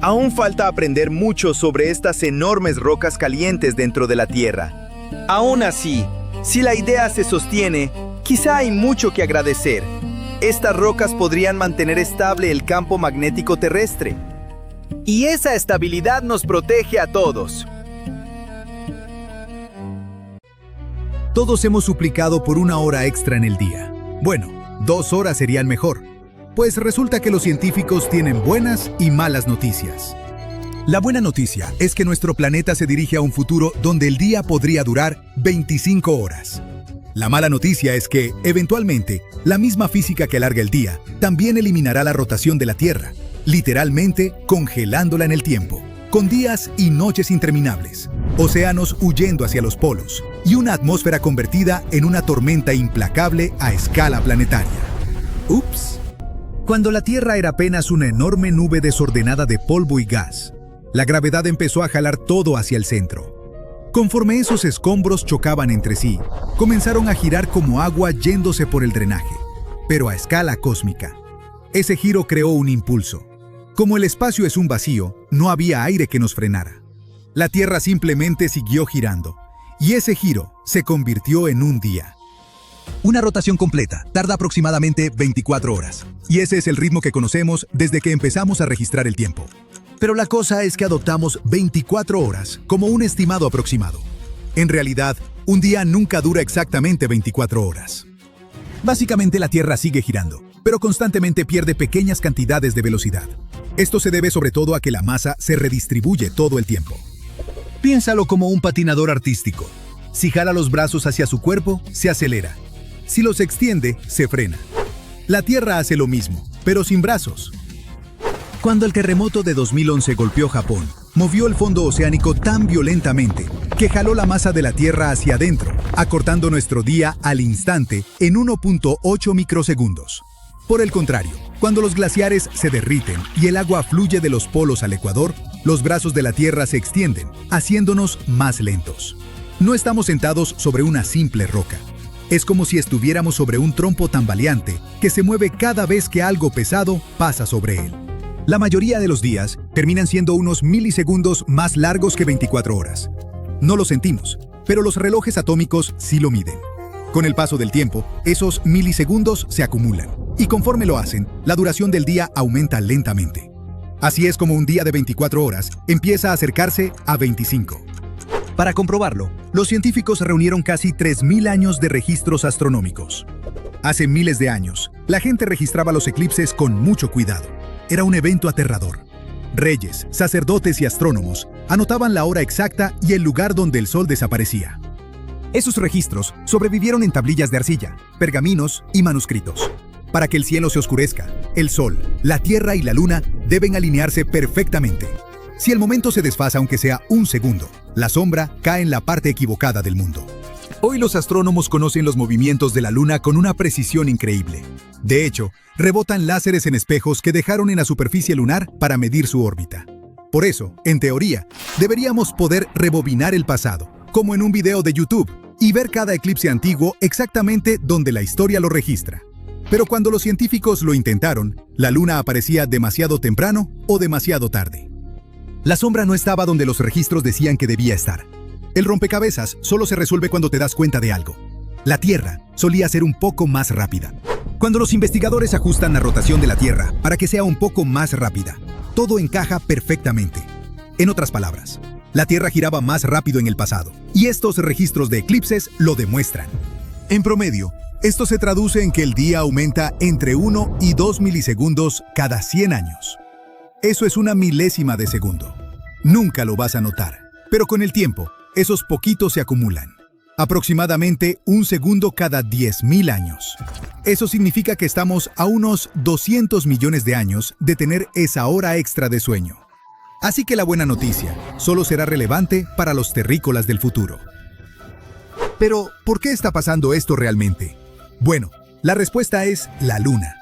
Aún falta aprender mucho sobre estas enormes rocas calientes dentro de la Tierra. Aún así, si la idea se sostiene, quizá hay mucho que agradecer. Estas rocas podrían mantener estable el campo magnético terrestre. Y esa estabilidad nos protege a todos. Todos hemos suplicado por 1 hora extra en el día. Bueno, 2 horas serían mejor. Pues resulta que los científicos tienen buenas y malas noticias. La buena noticia es que nuestro planeta se dirige a un futuro donde el día podría durar 25 horas. La mala noticia es que, eventualmente, la misma física que alarga el día también eliminará la rotación de la Tierra, literalmente congelándola en el tiempo, con días y noches interminables, océanos huyendo hacia los polos y una atmósfera convertida en una tormenta implacable a escala planetaria. ¡Ups! Cuando la Tierra era apenas una enorme nube desordenada de polvo y gas, la gravedad empezó a jalar todo hacia el centro. Conforme esos escombros chocaban entre sí, comenzaron a girar como agua yéndose por el drenaje, pero a escala cósmica. Ese giro creó un impulso. Como el espacio es un vacío, no había aire que nos frenara. La Tierra simplemente siguió girando, y ese giro se convirtió en un día. Una rotación completa tarda aproximadamente 24 horas, y ese es el ritmo que conocemos desde que empezamos a registrar el tiempo. Pero la cosa es que adoptamos 24 horas como un estimado aproximado. En realidad, un día nunca dura exactamente 24 horas. Básicamente la Tierra sigue girando, pero constantemente pierde pequeñas cantidades de velocidad. Esto se debe sobre todo a que la masa se redistribuye todo el tiempo. Piénsalo como un patinador artístico. Si jala los brazos hacia su cuerpo, se acelera. Si los extiende, se frena. La Tierra hace lo mismo, pero sin brazos. Cuando el terremoto de 2011 golpeó Japón, movió el fondo oceánico tan violentamente que jaló la masa de la Tierra hacia adentro, acortando nuestro día al instante en 1.8 microsegundos. Por el contrario, cuando los glaciares se derriten y el agua fluye de los polos al ecuador, los brazos de la Tierra se extienden, haciéndonos más lentos. No estamos sentados sobre una simple roca. Es como si estuviéramos sobre un trompo tambaleante que se mueve cada vez que algo pesado pasa sobre él. La mayoría de los días terminan siendo unos milisegundos más largos que 24 horas. No lo sentimos, pero los relojes atómicos sí lo miden. Con el paso del tiempo, esos milisegundos se acumulan, y conforme lo hacen, la duración del día aumenta lentamente. Así es como un día de 24 horas empieza a acercarse a 25. Para comprobarlo, los científicos reunieron casi 3.000 años de registros astronómicos. Hace miles de años, la gente registraba los eclipses con mucho cuidado. Era un evento aterrador. Reyes, sacerdotes y astrónomos anotaban la hora exacta y el lugar donde el sol desaparecía. Esos registros sobrevivieron en tablillas de arcilla, pergaminos y manuscritos. Para que el cielo se oscurezca, el sol, la tierra y la luna deben alinearse perfectamente. Si el momento se desfasa aunque sea un segundo, la sombra cae en la parte equivocada del mundo. Hoy los astrónomos conocen los movimientos de la luna con una precisión increíble. De hecho, rebotan láseres en espejos que dejaron en la superficie lunar para medir su órbita. Por eso, en teoría, deberíamos poder rebobinar el pasado, como en un video de YouTube, y ver cada eclipse antiguo exactamente donde la historia lo registra. Pero cuando los científicos lo intentaron, la luna aparecía demasiado temprano o demasiado tarde. La sombra no estaba donde los registros decían que debía estar. El rompecabezas solo se resuelve cuando te das cuenta de algo. La Tierra solía ser un poco más rápida. Cuando los investigadores ajustan la rotación de la Tierra para que sea un poco más rápida, todo encaja perfectamente. En otras palabras, la Tierra giraba más rápido en el pasado, y estos registros de eclipses lo demuestran. En promedio, esto se traduce en que el día aumenta entre 1 y 2 milisegundos cada 100 años. Eso es una milésima de segundo. Nunca lo vas a notar, pero con el tiempo, esos poquitos se acumulan. Aproximadamente un segundo cada 10.000 años. Eso significa que estamos a unos 200 millones de años de tener esa hora extra de sueño. Así que la buena noticia solo será relevante para los terrícolas del futuro. Pero, ¿por qué está pasando esto realmente? Bueno, la respuesta es la Luna.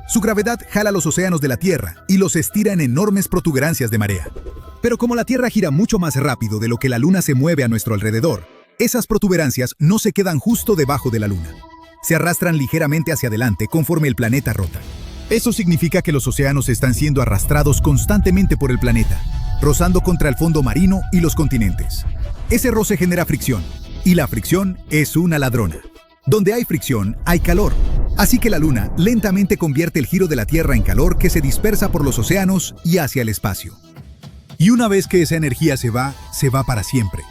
Su gravedad jala los océanos de la Tierra y los estira en enormes protuberancias de marea. Pero como la Tierra gira mucho más rápido de lo que la Luna se mueve a nuestro alrededor, esas protuberancias no se quedan justo debajo de la Luna. Se arrastran ligeramente hacia adelante conforme el planeta rota. Eso significa que los océanos están siendo arrastrados constantemente por el planeta, rozando contra el fondo marino y los continentes. Ese roce genera fricción, y la fricción es una ladrona. Donde hay fricción, hay calor. Así que la Luna lentamente convierte el giro de la Tierra en calor que se dispersa por los océanos y hacia el espacio. Y una vez que esa energía se va para siempre.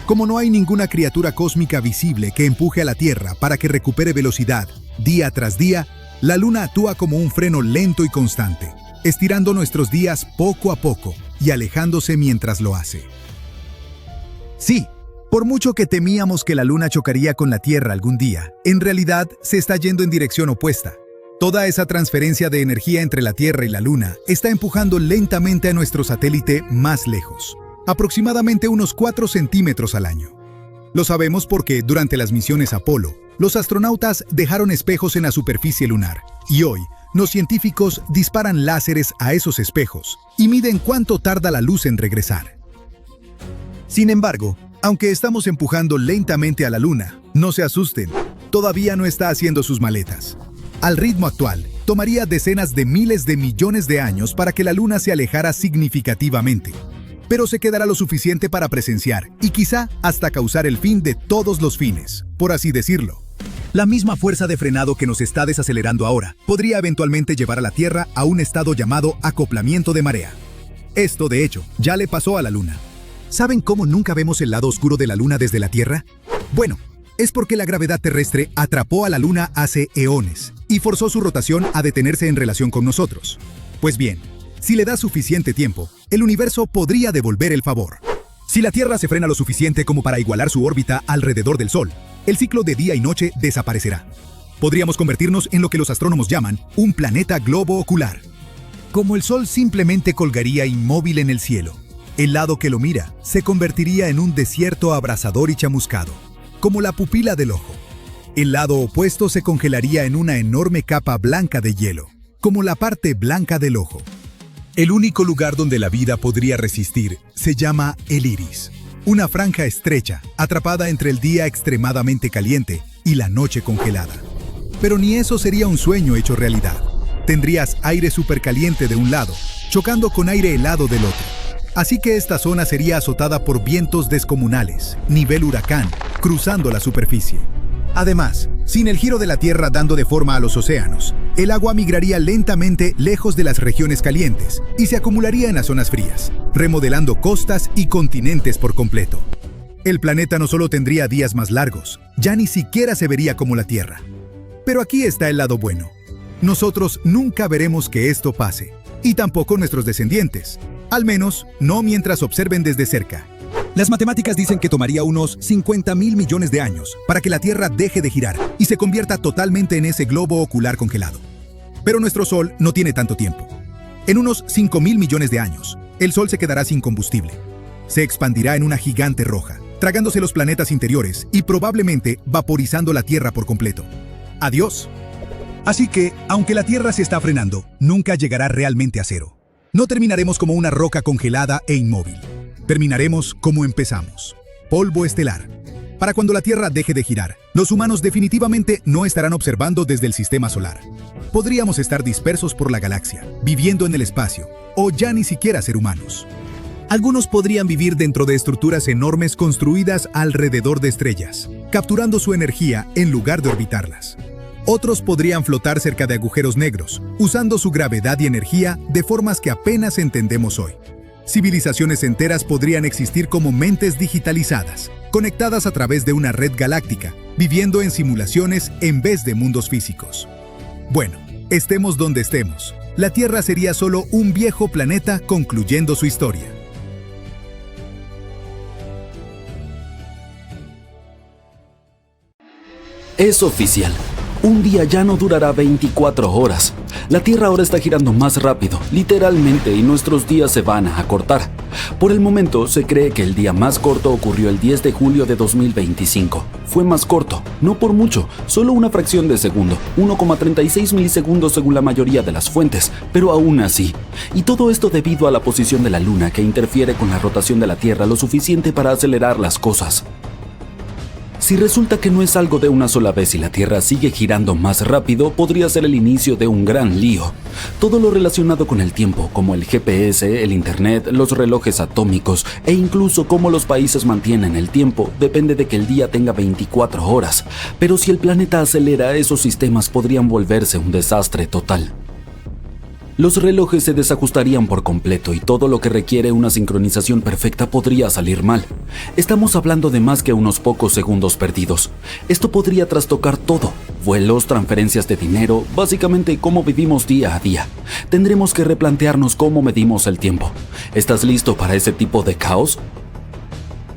Como no hay ninguna criatura cósmica visible que empuje a la Tierra para que recupere velocidad día tras día, la Luna actúa como un freno lento y constante, estirando nuestros días poco a poco y alejándose mientras lo hace. Sí, por mucho que temíamos que la Luna chocaría con la Tierra algún día, en realidad se está yendo en dirección opuesta. Toda esa transferencia de energía entre la Tierra y la Luna está empujando lentamente a nuestro satélite más lejos, aproximadamente unos 4 centímetros al año. Lo sabemos porque durante las misiones Apolo, los astronautas dejaron espejos en la superficie lunar, y hoy los científicos disparan láseres a esos espejos y miden cuánto tarda la luz en regresar. Sin embargo, aunque estamos empujando lentamente a la Luna, no se asusten, todavía no está haciendo sus maletas. Al ritmo actual, tomaría decenas de miles de millones de años para que la Luna se alejara significativamente. Pero se quedará lo suficiente para presenciar y quizá hasta causar el fin de todos los fines, por así decirlo. La misma fuerza de frenado que nos está desacelerando ahora podría eventualmente llevar a la Tierra a un estado llamado acoplamiento de marea. Esto, de hecho, ya le pasó a la Luna. ¿Saben cómo nunca vemos el lado oscuro de la Luna desde la Tierra? Bueno, es porque la gravedad terrestre atrapó a la Luna hace eones y forzó su rotación a detenerse en relación con nosotros. Pues bien, si le da suficiente tiempo, el universo podría devolver el favor. Si la Tierra se frena lo suficiente como para igualar su órbita alrededor del Sol, el ciclo de día y noche desaparecerá. Podríamos convertirnos en lo que los astrónomos llaman un planeta globo ocular. Como el Sol simplemente colgaría inmóvil en el cielo, el lado que lo mira se convertiría en un desierto abrasador y chamuscado, como la pupila del ojo. El lado opuesto se congelaría en una enorme capa blanca de hielo, como la parte blanca del ojo. El único lugar donde la vida podría resistir se llama el iris, una franja estrecha, atrapada entre el día extremadamente caliente y la noche congelada. Pero ni eso sería un sueño hecho realidad. Tendrías aire supercaliente de un lado, chocando con aire helado del otro. Así que esta zona sería azotada por vientos descomunales, nivel huracán, cruzando la superficie. Además, sin el giro de la Tierra dando de forma a los océanos, el agua migraría lentamente lejos de las regiones calientes y se acumularía en las zonas frías, remodelando costas y continentes por completo. El planeta no solo tendría días más largos, ya ni siquiera se vería como la Tierra. Pero aquí está el lado bueno. Nosotros nunca veremos que esto pase, y tampoco nuestros descendientes. Al menos, no mientras observen desde cerca. Las matemáticas dicen que tomaría unos 50.000 millones de años para que la Tierra deje de girar y se convierta totalmente en ese globo ocular congelado. Pero nuestro Sol no tiene tanto tiempo. En unos 5.000 millones de años, el Sol se quedará sin combustible. Se expandirá en una gigante roja, tragándose los planetas interiores y probablemente vaporizando la Tierra por completo. ¡Adiós! Así que, aunque la Tierra se está frenando, nunca llegará realmente a cero. No terminaremos como una roca congelada e inmóvil. Terminaremos como empezamos. Polvo estelar. Para cuando la Tierra deje de girar, los humanos definitivamente no estarán observando desde el sistema solar. Podríamos estar dispersos por la galaxia, viviendo en el espacio, o ya ni siquiera ser humanos. Algunos podrían vivir dentro de estructuras enormes construidas alrededor de estrellas, capturando su energía en lugar de orbitarlas. Otros podrían flotar cerca de agujeros negros, usando su gravedad y energía de formas que apenas entendemos hoy. Civilizaciones enteras podrían existir como mentes digitalizadas, conectadas a través de una red galáctica, viviendo en simulaciones en vez de mundos físicos. Bueno, estemos donde estemos, la Tierra sería solo un viejo planeta concluyendo su historia. Es oficial. Un día ya no durará 24 horas. La Tierra ahora está girando más rápido, literalmente, y nuestros días se van a acortar. Por el momento, se cree que el día más corto ocurrió el 10 de julio de 2025. Fue más corto, no por mucho, solo una fracción de segundo, 1,36 milisegundos según la mayoría de las fuentes, pero aún así. Y todo esto debido a la posición de la Luna que interfiere con la rotación de la Tierra lo suficiente para acelerar las cosas. Si resulta que no es algo de una sola vez y la Tierra sigue girando más rápido, podría ser el inicio de un gran lío. Todo lo relacionado con el tiempo, como el GPS, el Internet, los relojes atómicos e incluso cómo los países mantienen el tiempo, depende de que el día tenga 24 horas. Pero si el planeta acelera, esos sistemas podrían volverse un desastre total. Los relojes se desajustarían por completo y todo lo que requiere una sincronización perfecta podría salir mal. Estamos hablando de más que unos pocos segundos perdidos. Esto podría trastocar todo: vuelos, transferencias de dinero, básicamente cómo vivimos día a día. Tendremos que replantearnos cómo medimos el tiempo. ¿Estás listo para ese tipo de caos?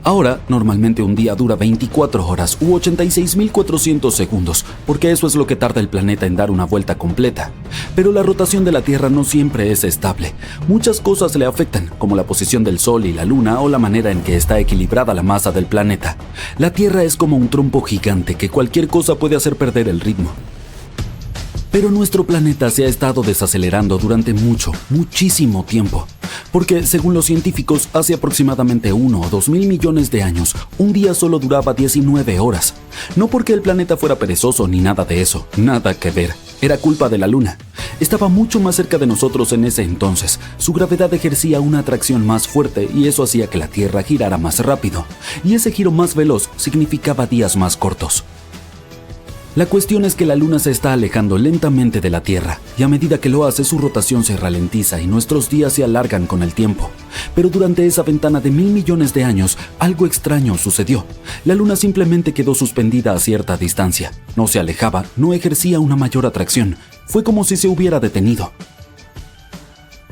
Ahora, normalmente un día dura 24 horas u 86.400 segundos, porque eso es lo que tarda el planeta en dar una vuelta completa. Pero la rotación de la Tierra no siempre es estable. Muchas cosas le afectan, como la posición del Sol y la Luna o la manera en que está equilibrada la masa del planeta. La Tierra es como un trompo gigante que cualquier cosa puede hacer perder el ritmo. Pero nuestro planeta se ha estado desacelerando durante muchísimo tiempo. Porque, según los científicos, hace aproximadamente 1 o 2.000 millones de años, un día solo duraba 19 horas. No porque el planeta fuera perezoso ni nada de eso, nada que ver. Era culpa de la Luna. Estaba mucho más cerca de nosotros en ese entonces. Su gravedad ejercía una atracción más fuerte y eso hacía que la Tierra girara más rápido. Y ese giro más veloz significaba días más cortos. La cuestión es que la Luna se está alejando lentamente de la Tierra, y a medida que lo hace su rotación se ralentiza y nuestros días se alargan con el tiempo. Pero durante esa ventana de 1.000 millones de años, algo extraño sucedió. La Luna simplemente quedó suspendida a cierta distancia. No se alejaba, no ejercía una mayor atracción. Fue como si se hubiera detenido.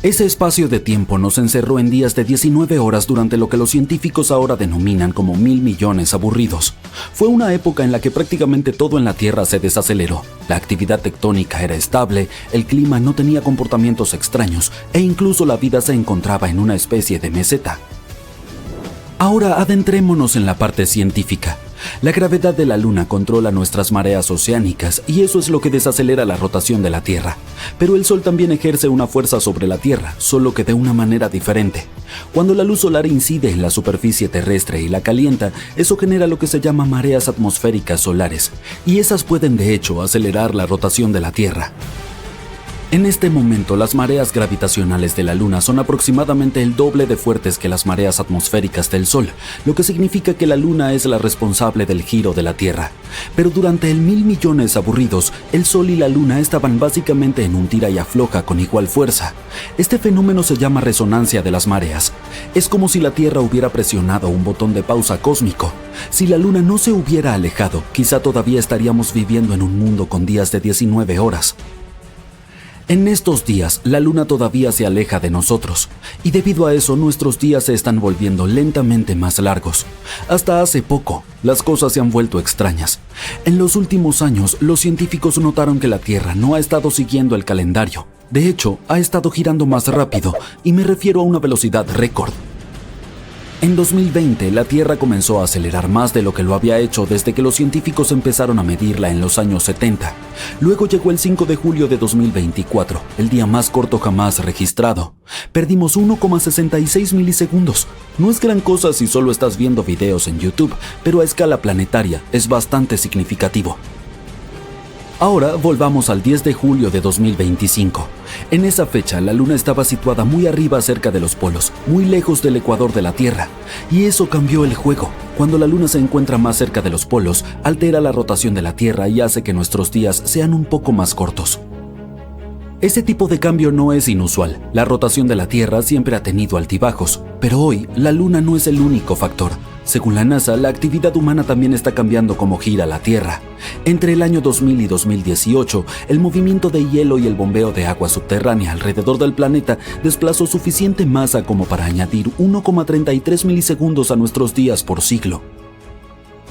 Ese espacio de tiempo nos encerró en días de 19 horas durante lo que los científicos ahora denominan como 1.000 millones aburridos. Fue una época en la que prácticamente todo en la Tierra se desaceleró. La actividad tectónica era estable, el clima no tenía comportamientos extraños e incluso la vida se encontraba en una especie de meseta. Ahora adentrémonos en la parte científica. La gravedad de la Luna controla nuestras mareas oceánicas y eso es lo que desacelera la rotación de la Tierra. Pero el Sol también ejerce una fuerza sobre la Tierra, solo que de una manera diferente. Cuando la luz solar incide en la superficie terrestre y la calienta, eso genera lo que se llama mareas atmosféricas solares, y esas pueden de hecho acelerar la rotación de la Tierra. En este momento, las mareas gravitacionales de la Luna son aproximadamente el doble de fuertes que las mareas atmosféricas del Sol, lo que significa que la Luna es la responsable del giro de la Tierra. Pero durante el 1.000 millones aburridos, el Sol y la Luna estaban básicamente en un tira y afloja con igual fuerza. Este fenómeno se llama resonancia de las mareas. Es como si la Tierra hubiera presionado un botón de pausa cósmico. Si la Luna no se hubiera alejado, quizá todavía estaríamos viviendo en un mundo con días de 19 horas. En estos días, la luna todavía se aleja de nosotros, y debido a eso nuestros días se están volviendo lentamente más largos. Hasta hace poco, las cosas se han vuelto extrañas. En los últimos años, los científicos notaron que la Tierra no ha estado siguiendo el calendario. De hecho, ha estado girando más rápido, y me refiero a una velocidad récord. En 2020, la Tierra comenzó a acelerar más de lo que lo había hecho desde que los científicos empezaron a medirla en los años 70. Luego llegó el 5 de julio de 2024, el día más corto jamás registrado. Perdimos 1,66 milisegundos. No es gran cosa si solo estás viendo videos en YouTube, pero a escala planetaria es bastante significativo. Ahora volvamos al 10 de julio de 2025. En esa fecha, la Luna estaba situada muy arriba cerca de los polos, muy lejos del ecuador de la Tierra. Y eso cambió el juego. Cuando la Luna se encuentra más cerca de los polos, altera la rotación de la Tierra y hace que nuestros días sean un poco más cortos. Ese tipo de cambio no es inusual. La rotación de la Tierra siempre ha tenido altibajos, pero hoy la Luna no es el único factor. Según la NASA, la actividad humana también está cambiando cómo gira la Tierra. Entre el año 2000 y 2018, el movimiento de hielo y el bombeo de agua subterránea alrededor del planeta desplazó suficiente masa como para añadir 1,33 milisegundos a nuestros días por siglo.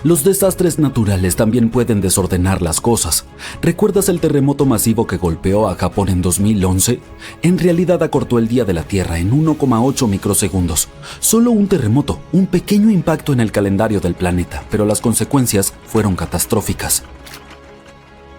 Los desastres naturales también pueden desordenar las cosas. ¿Recuerdas el terremoto masivo que golpeó a Japón en 2011? En realidad acortó el día de la Tierra en 1,8 microsegundos. Solo un terremoto, un pequeño impacto en el calendario del planeta, pero las consecuencias fueron catastróficas.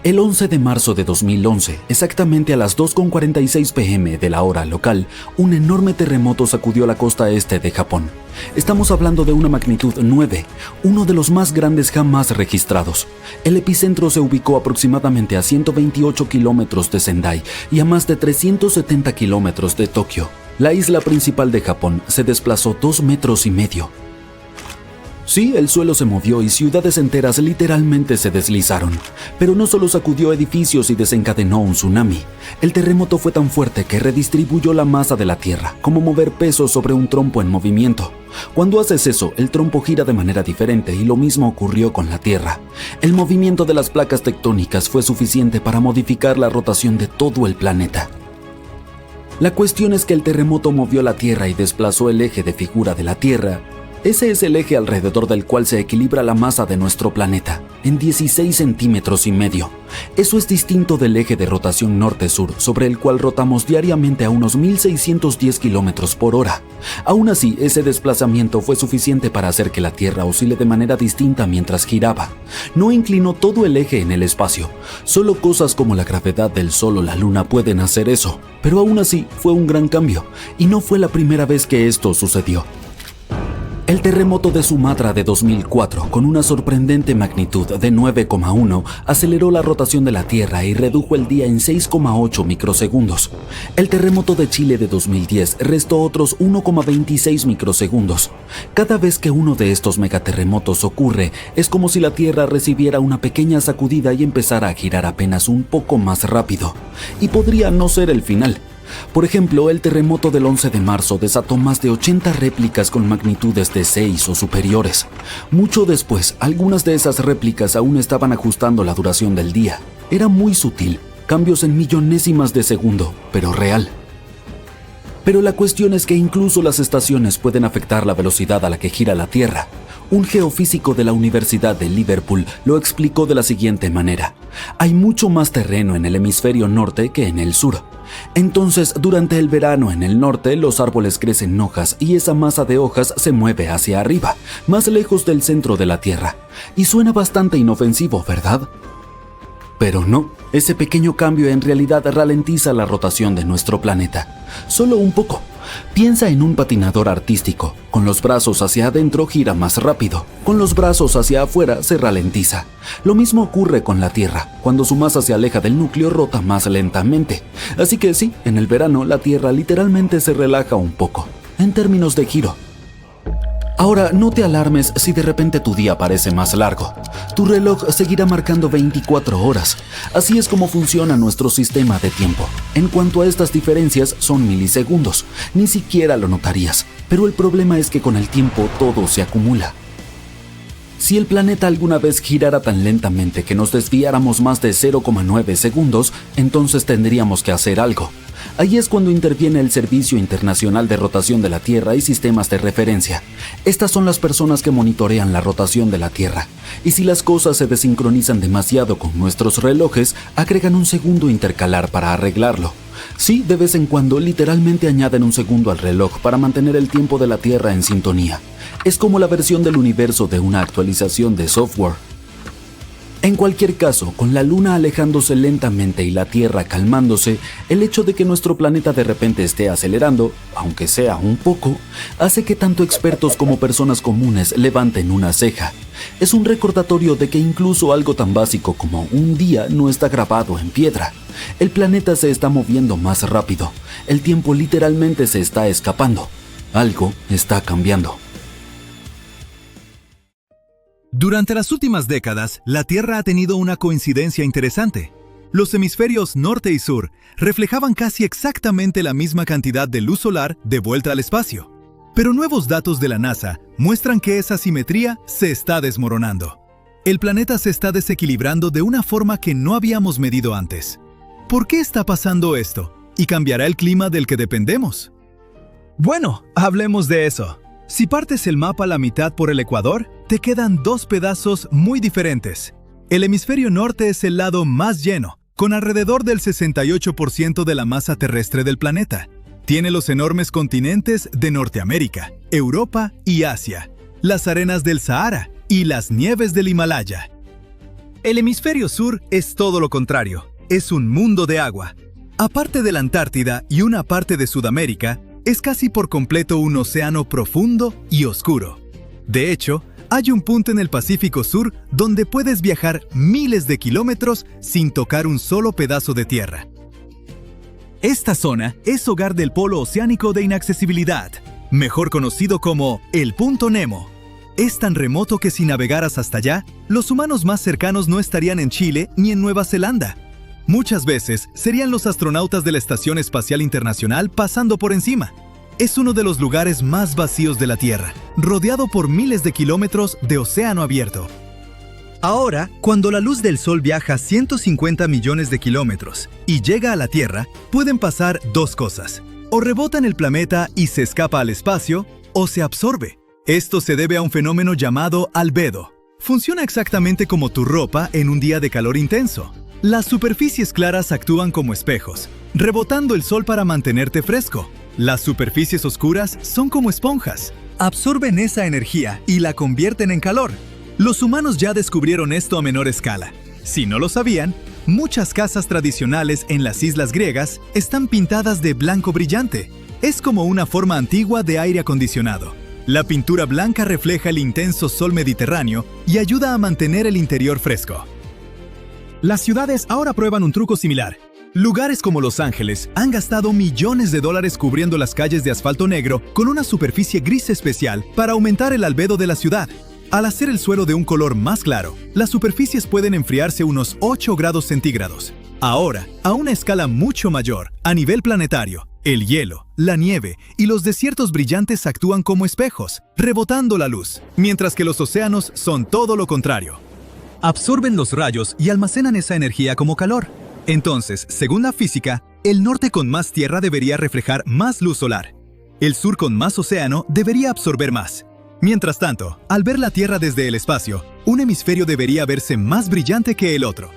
El 11 de marzo de 2011, exactamente a las 2:46 p.m. de la hora local, un enorme terremoto sacudió la costa este de Japón. Estamos hablando de una magnitud 9, uno de los más grandes jamás registrados. El epicentro se ubicó aproximadamente a 128 kilómetros de Sendai y a más de 370 kilómetros de Tokio. La isla principal de Japón se desplazó 2,5 metros. Sí, el suelo se movió y ciudades enteras literalmente se deslizaron. Pero no solo sacudió edificios y desencadenó un tsunami. El terremoto fue tan fuerte que redistribuyó la masa de la Tierra, como mover pesos sobre un trompo en movimiento. Cuando haces eso, el trompo gira de manera diferente y lo mismo ocurrió con la Tierra. El movimiento de las placas tectónicas fue suficiente para modificar la rotación de todo el planeta. La cuestión es que el terremoto movió la Tierra y desplazó el eje de figura de la Tierra. Ese es el eje alrededor del cual se equilibra la masa de nuestro planeta, en 16 centímetros y medio. Eso es distinto del eje de rotación norte-sur, sobre el cual rotamos diariamente a unos 1.610 kilómetros por hora. Aún así, ese desplazamiento fue suficiente para hacer que la Tierra oscile de manera distinta mientras giraba. No inclinó todo el eje en el espacio. Solo cosas como la gravedad del Sol o la Luna pueden hacer eso. Pero aún así, fue un gran cambio, y no fue la primera vez que esto sucedió. El terremoto de Sumatra de 2004, con una sorprendente magnitud de 9,1, aceleró la rotación de la Tierra y redujo el día en 6,8 microsegundos. El terremoto de Chile de 2010 restó otros 1,26 microsegundos. Cada vez que uno de estos megaterremotos ocurre, es como si la Tierra recibiera una pequeña sacudida y empezara a girar apenas un poco más rápido. Y podría no ser el final. Por ejemplo, el terremoto del 11 de marzo desató más de 80 réplicas con magnitudes de 6 o superiores. Mucho después, algunas de esas réplicas aún estaban ajustando la duración del día. Era muy sutil, cambios en millonésimas de segundo, pero real. Pero la cuestión es que incluso las estaciones pueden afectar la velocidad a la que gira la Tierra. Un geofísico de la Universidad de Liverpool lo explicó de la siguiente manera: hay mucho más terreno en el hemisferio norte que en el sur. Entonces, durante el verano en el norte, los árboles crecen hojas y esa masa de hojas se mueve hacia arriba, más lejos del centro de la Tierra. Y suena bastante inofensivo, ¿verdad? Pero no, ese pequeño cambio en realidad ralentiza la rotación de nuestro planeta. Solo un poco. Piensa en un patinador artístico. Con los brazos hacia adentro gira más rápido. Con los brazos hacia afuera se ralentiza. Lo mismo ocurre con la Tierra. Cuando su masa se aleja del núcleo, rota más lentamente. Así que sí, en el verano la Tierra literalmente se relaja un poco, en términos de giro. Ahora, no te alarmes si de repente tu día parece más largo. Tu reloj seguirá marcando 24 horas. Así es como funciona nuestro sistema de tiempo. En cuanto a estas diferencias, son milisegundos. Ni siquiera lo notarías. Pero el problema es que con el tiempo todo se acumula. Si el planeta alguna vez girara tan lentamente que nos desviáramos más de 0,9 segundos, entonces tendríamos que hacer algo. Ahí es cuando interviene el Servicio Internacional de Rotación de la Tierra y Sistemas de Referencia. Estas son las personas que monitorean la rotación de la Tierra. Y si las cosas se desincronizan demasiado con nuestros relojes, agregan un segundo intercalar para arreglarlo. Sí, de vez en cuando literalmente añaden un segundo al reloj para mantener el tiempo de la Tierra en sintonía. Es como la versión del universo de una actualización de software. En cualquier caso, con la Luna alejándose lentamente y la Tierra calmándose, el hecho de que nuestro planeta de repente esté acelerando, aunque sea un poco, hace que tanto expertos como personas comunes levanten una ceja. Es un recordatorio de que incluso algo tan básico como un día no está grabado en piedra. El planeta se está moviendo más rápido. El tiempo literalmente se está escapando. Algo está cambiando. Durante las últimas décadas, la Tierra ha tenido una coincidencia interesante. Los hemisferios norte y sur reflejaban casi exactamente la misma cantidad de luz solar de vuelta al espacio. Pero nuevos datos de la NASA muestran que esa simetría se está desmoronando. El planeta se está desequilibrando de una forma que no habíamos medido antes. ¿Por qué está pasando esto? ¿Y cambiará el clima del que dependemos? Bueno, hablemos de eso. Si partes el mapa a la mitad por el ecuador, te quedan dos pedazos muy diferentes. El hemisferio norte es el lado más lleno, con alrededor del 68% de la masa terrestre del planeta. Tiene los enormes continentes de Norteamérica, Europa y Asia, las arenas del Sahara y las nieves del Himalaya. El hemisferio sur es todo lo contrario, es un mundo de agua. Aparte de la Antártida y una parte de Sudamérica, es casi por completo un océano profundo y oscuro. De hecho, hay un punto en el Pacífico Sur donde puedes viajar miles de kilómetros sin tocar un solo pedazo de tierra. Esta zona es hogar del polo oceánico de inaccesibilidad, mejor conocido como el Punto Nemo. Es tan remoto que si navegaras hasta allá, los humanos más cercanos no estarían en Chile ni en Nueva Zelanda. Muchas veces serían los astronautas de la Estación Espacial Internacional pasando por encima. Es uno de los lugares más vacíos de la Tierra, rodeado por miles de kilómetros de océano abierto. Ahora, cuando la luz del Sol viaja 150 millones de kilómetros y llega a la Tierra, pueden pasar dos cosas. O rebota en el planeta y se escapa al espacio, o se absorbe. Esto se debe a un fenómeno llamado albedo. Funciona exactamente como tu ropa en un día de calor intenso. Las superficies claras actúan como espejos, rebotando el sol para mantenerte fresco. Las superficies oscuras son como esponjas. Absorben esa energía y la convierten en calor. Los humanos ya descubrieron esto a menor escala. Si no lo sabían, muchas casas tradicionales en las islas griegas están pintadas de blanco brillante. Es como una forma antigua de aire acondicionado. La pintura blanca refleja el intenso sol mediterráneo y ayuda a mantener el interior fresco. Las ciudades ahora prueban un truco similar. Lugares como Los Ángeles han gastado millones de dólares cubriendo las calles de asfalto negro con una superficie gris especial para aumentar el albedo de la ciudad. Al hacer el suelo de un color más claro, las superficies pueden enfriarse unos 8 grados centígrados. Ahora, a una escala mucho mayor, a nivel planetario, el hielo, la nieve y los desiertos brillantes actúan como espejos, rebotando la luz, mientras que los océanos son todo lo contrario. Absorben los rayos y almacenan esa energía como calor. Entonces, según la física, el norte con más tierra debería reflejar más luz solar. El sur con más océano debería absorber más. Mientras tanto, al ver la Tierra desde el espacio, un hemisferio debería verse más brillante que el otro.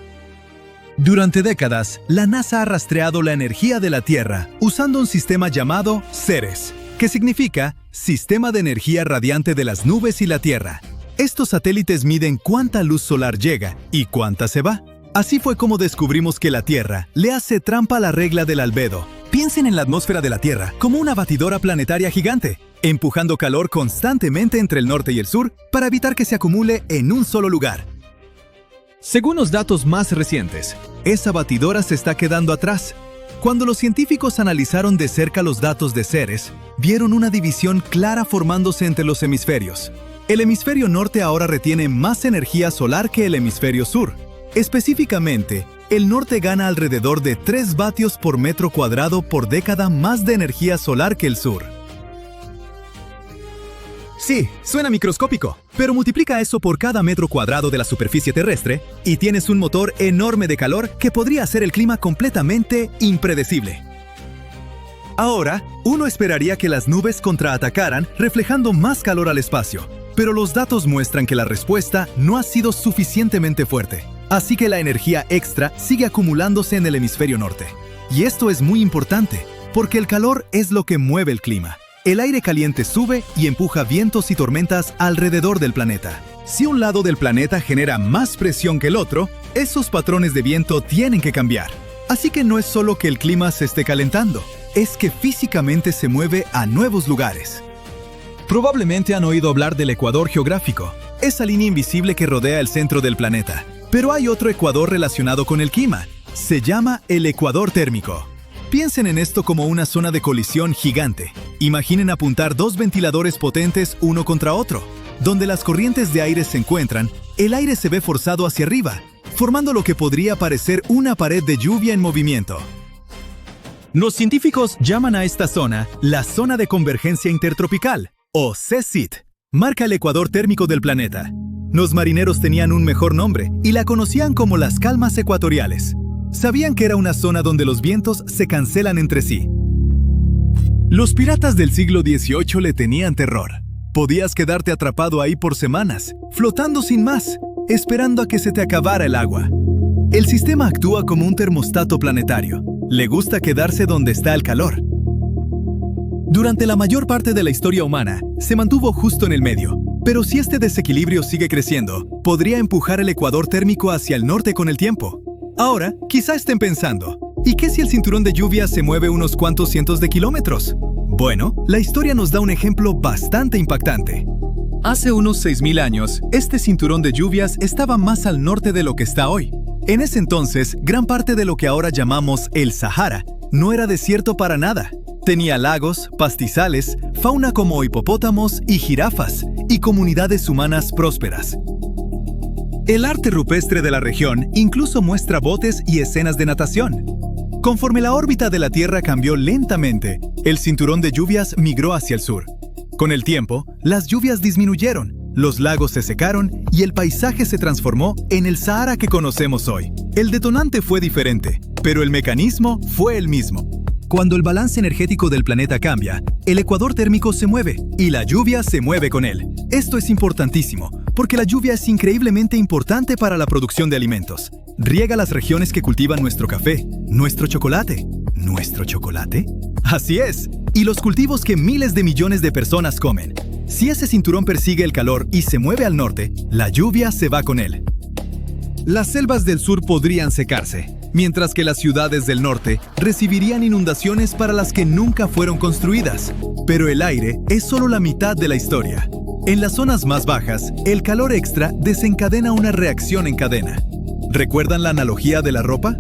Durante décadas, la NASA ha rastreado la energía de la Tierra usando un sistema llamado CERES, que significa Sistema de Energía Radiante de las Nubes y la Tierra. Estos satélites miden cuánta luz solar llega y cuánta se va. Así fue como descubrimos que la Tierra le hace trampa a la regla del albedo. Piensen en la atmósfera de la Tierra como una batidora planetaria gigante, empujando calor constantemente entre el norte y el sur para evitar que se acumule en un solo lugar. Según los datos más recientes, esa batidora se está quedando atrás. Cuando los científicos analizaron de cerca los datos de CERES, vieron una división clara formándose entre los hemisferios. El hemisferio norte ahora retiene más energía solar que el hemisferio sur. Específicamente, el norte gana alrededor de 3 vatios por metro cuadrado por década más de energía solar que el sur. Sí, suena microscópico, pero multiplica eso por cada metro cuadrado de la superficie terrestre y tienes un motor enorme de calor que podría hacer el clima completamente impredecible. Ahora, uno esperaría que las nubes contraatacaran reflejando más calor al espacio, pero los datos muestran que la respuesta no ha sido suficientemente fuerte. Así que la energía extra sigue acumulándose en el hemisferio norte. Y esto es muy importante, porque el calor es lo que mueve el clima. El aire caliente sube y empuja vientos y tormentas alrededor del planeta. Si un lado del planeta genera más presión que el otro, esos patrones de viento tienen que cambiar. Así que no es solo que el clima se esté calentando, es que físicamente se mueve a nuevos lugares. Probablemente han oído hablar del ecuador geográfico, esa línea invisible que rodea el centro del planeta. Pero hay otro ecuador relacionado con el clima. Se llama el ecuador térmico. Piensen en esto como una zona de colisión gigante. Imaginen apuntar dos ventiladores potentes uno contra otro. Donde las corrientes de aire se encuentran, el aire se ve forzado hacia arriba, formando lo que podría parecer una pared de lluvia en movimiento. Los científicos llaman a esta zona la zona de convergencia intertropical, o CECIT. Marca el ecuador térmico del planeta. Los marineros tenían un mejor nombre y la conocían como las calmas ecuatoriales. Sabían que era una zona donde los vientos se cancelan entre sí. Los piratas del siglo XVIII le tenían terror. Podías quedarte atrapado ahí por semanas, flotando sin más, esperando a que se te acabara el agua. El sistema actúa como un termostato planetario. Le gusta quedarse donde está el calor. Durante la mayor parte de la historia humana, se mantuvo justo en el medio. Pero si este desequilibrio sigue creciendo, podría empujar el ecuador térmico hacia el norte con el tiempo. Ahora, quizá estén pensando, ¿y qué si el cinturón de lluvia se mueve unos cuantos cientos de kilómetros? Bueno, la historia nos da un ejemplo bastante impactante. Hace unos 6.000 años, este cinturón de lluvias estaba más al norte de lo que está hoy. En ese entonces, gran parte de lo que ahora llamamos el Sahara no era desierto para nada. Tenía lagos, pastizales, fauna como hipopótamos y jirafas, y comunidades humanas prósperas. El arte rupestre de la región incluso muestra botes y escenas de natación. Conforme la órbita de la Tierra cambió lentamente, el cinturón de lluvias migró hacia el sur. Con el tiempo, las lluvias disminuyeron, los lagos se secaron y el paisaje se transformó en el Sahara que conocemos hoy. El detonante fue diferente, pero el mecanismo fue el mismo. Cuando el balance energético del planeta cambia, el ecuador térmico se mueve y la lluvia se mueve con él. Esto es importantísimo, porque la lluvia es increíblemente importante para la producción de alimentos. Riega las regiones que cultivan nuestro café, nuestro chocolate. ¿Nuestro chocolate? Así es, y los cultivos que miles de millones de personas comen. Si ese cinturón persigue el calor y se mueve al norte, la lluvia se va con él. Las selvas del sur podrían secarse, mientras que las ciudades del norte recibirían inundaciones para las que nunca fueron construidas. Pero el aire es solo la mitad de la historia. En las zonas más bajas, el calor extra desencadena una reacción en cadena. ¿Recuerdan la analogía de la ropa?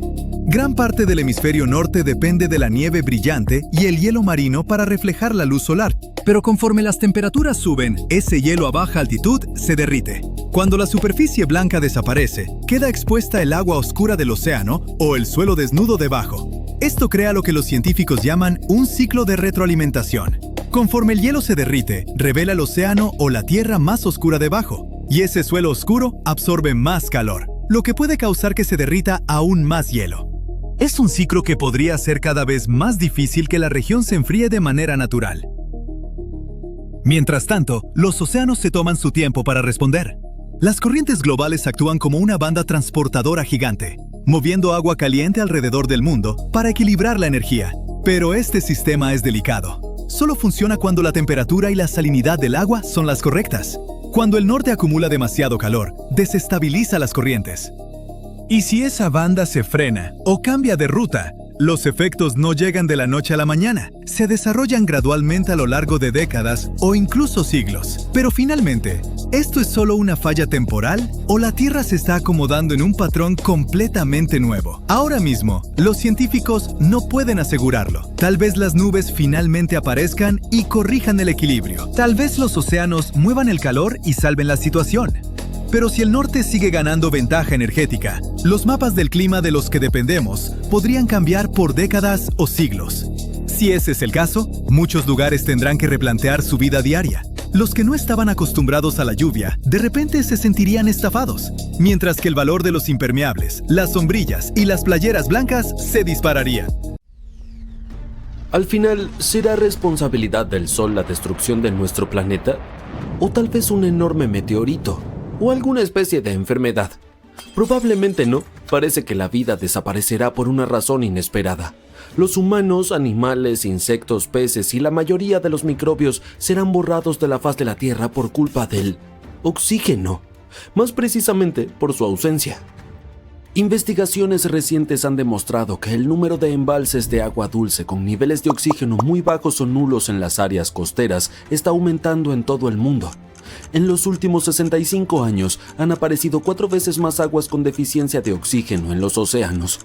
Gran parte del hemisferio norte depende de la nieve brillante y el hielo marino para reflejar la luz solar. Pero conforme las temperaturas suben, ese hielo a baja altitud se derrite. Cuando la superficie blanca desaparece, queda expuesta el agua oscura del océano o el suelo desnudo debajo. Esto crea lo que los científicos llaman un ciclo de retroalimentación. Conforme el hielo se derrite, revela el océano o la tierra más oscura debajo, y ese suelo oscuro absorbe más calor, lo que puede causar que se derrita aún más hielo. Es un ciclo que podría hacer cada vez más difícil que la región se enfríe de manera natural. Mientras tanto, los océanos se toman su tiempo para responder. Las corrientes globales actúan como una banda transportadora gigante, moviendo agua caliente alrededor del mundo para equilibrar la energía. Pero este sistema es delicado. Solo funciona cuando la temperatura y la salinidad del agua son las correctas. Cuando el norte acumula demasiado calor, desestabiliza las corrientes. Y si esa banda se frena o cambia de ruta, los efectos no llegan de la noche a la mañana. Se desarrollan gradualmente a lo largo de décadas o incluso siglos. Pero finalmente, ¿esto es solo una falla temporal o la Tierra se está acomodando en un patrón completamente nuevo? Ahora mismo, los científicos no pueden asegurarlo. Tal vez las nubes finalmente aparezcan y corrijan el equilibrio. Tal vez los océanos muevan el calor y salven la situación. Pero si el norte sigue ganando ventaja energética, los mapas del clima de los que dependemos podrían cambiar por décadas o siglos. Si ese es el caso, muchos lugares tendrán que replantear su vida diaria. Los que no estaban acostumbrados a la lluvia, de repente se sentirían estafados, mientras que el valor de los impermeables, las sombrillas y las playeras blancas se dispararía. Al final, ¿será responsabilidad del Sol la destrucción de nuestro planeta? ¿O tal vez un enorme meteorito? ¿O alguna especie de enfermedad? Probablemente no. Parece que la vida desaparecerá por una razón inesperada. Los humanos, animales, insectos, peces y la mayoría de los microbios serán borrados de la faz de la Tierra por culpa del oxígeno, más precisamente por su ausencia. Investigaciones recientes han demostrado que el número de embalses de agua dulce con niveles de oxígeno muy bajos o nulos en las áreas costeras está aumentando en todo el mundo. En los últimos 65 años han aparecido 4 veces más aguas con deficiencia de oxígeno en los océanos.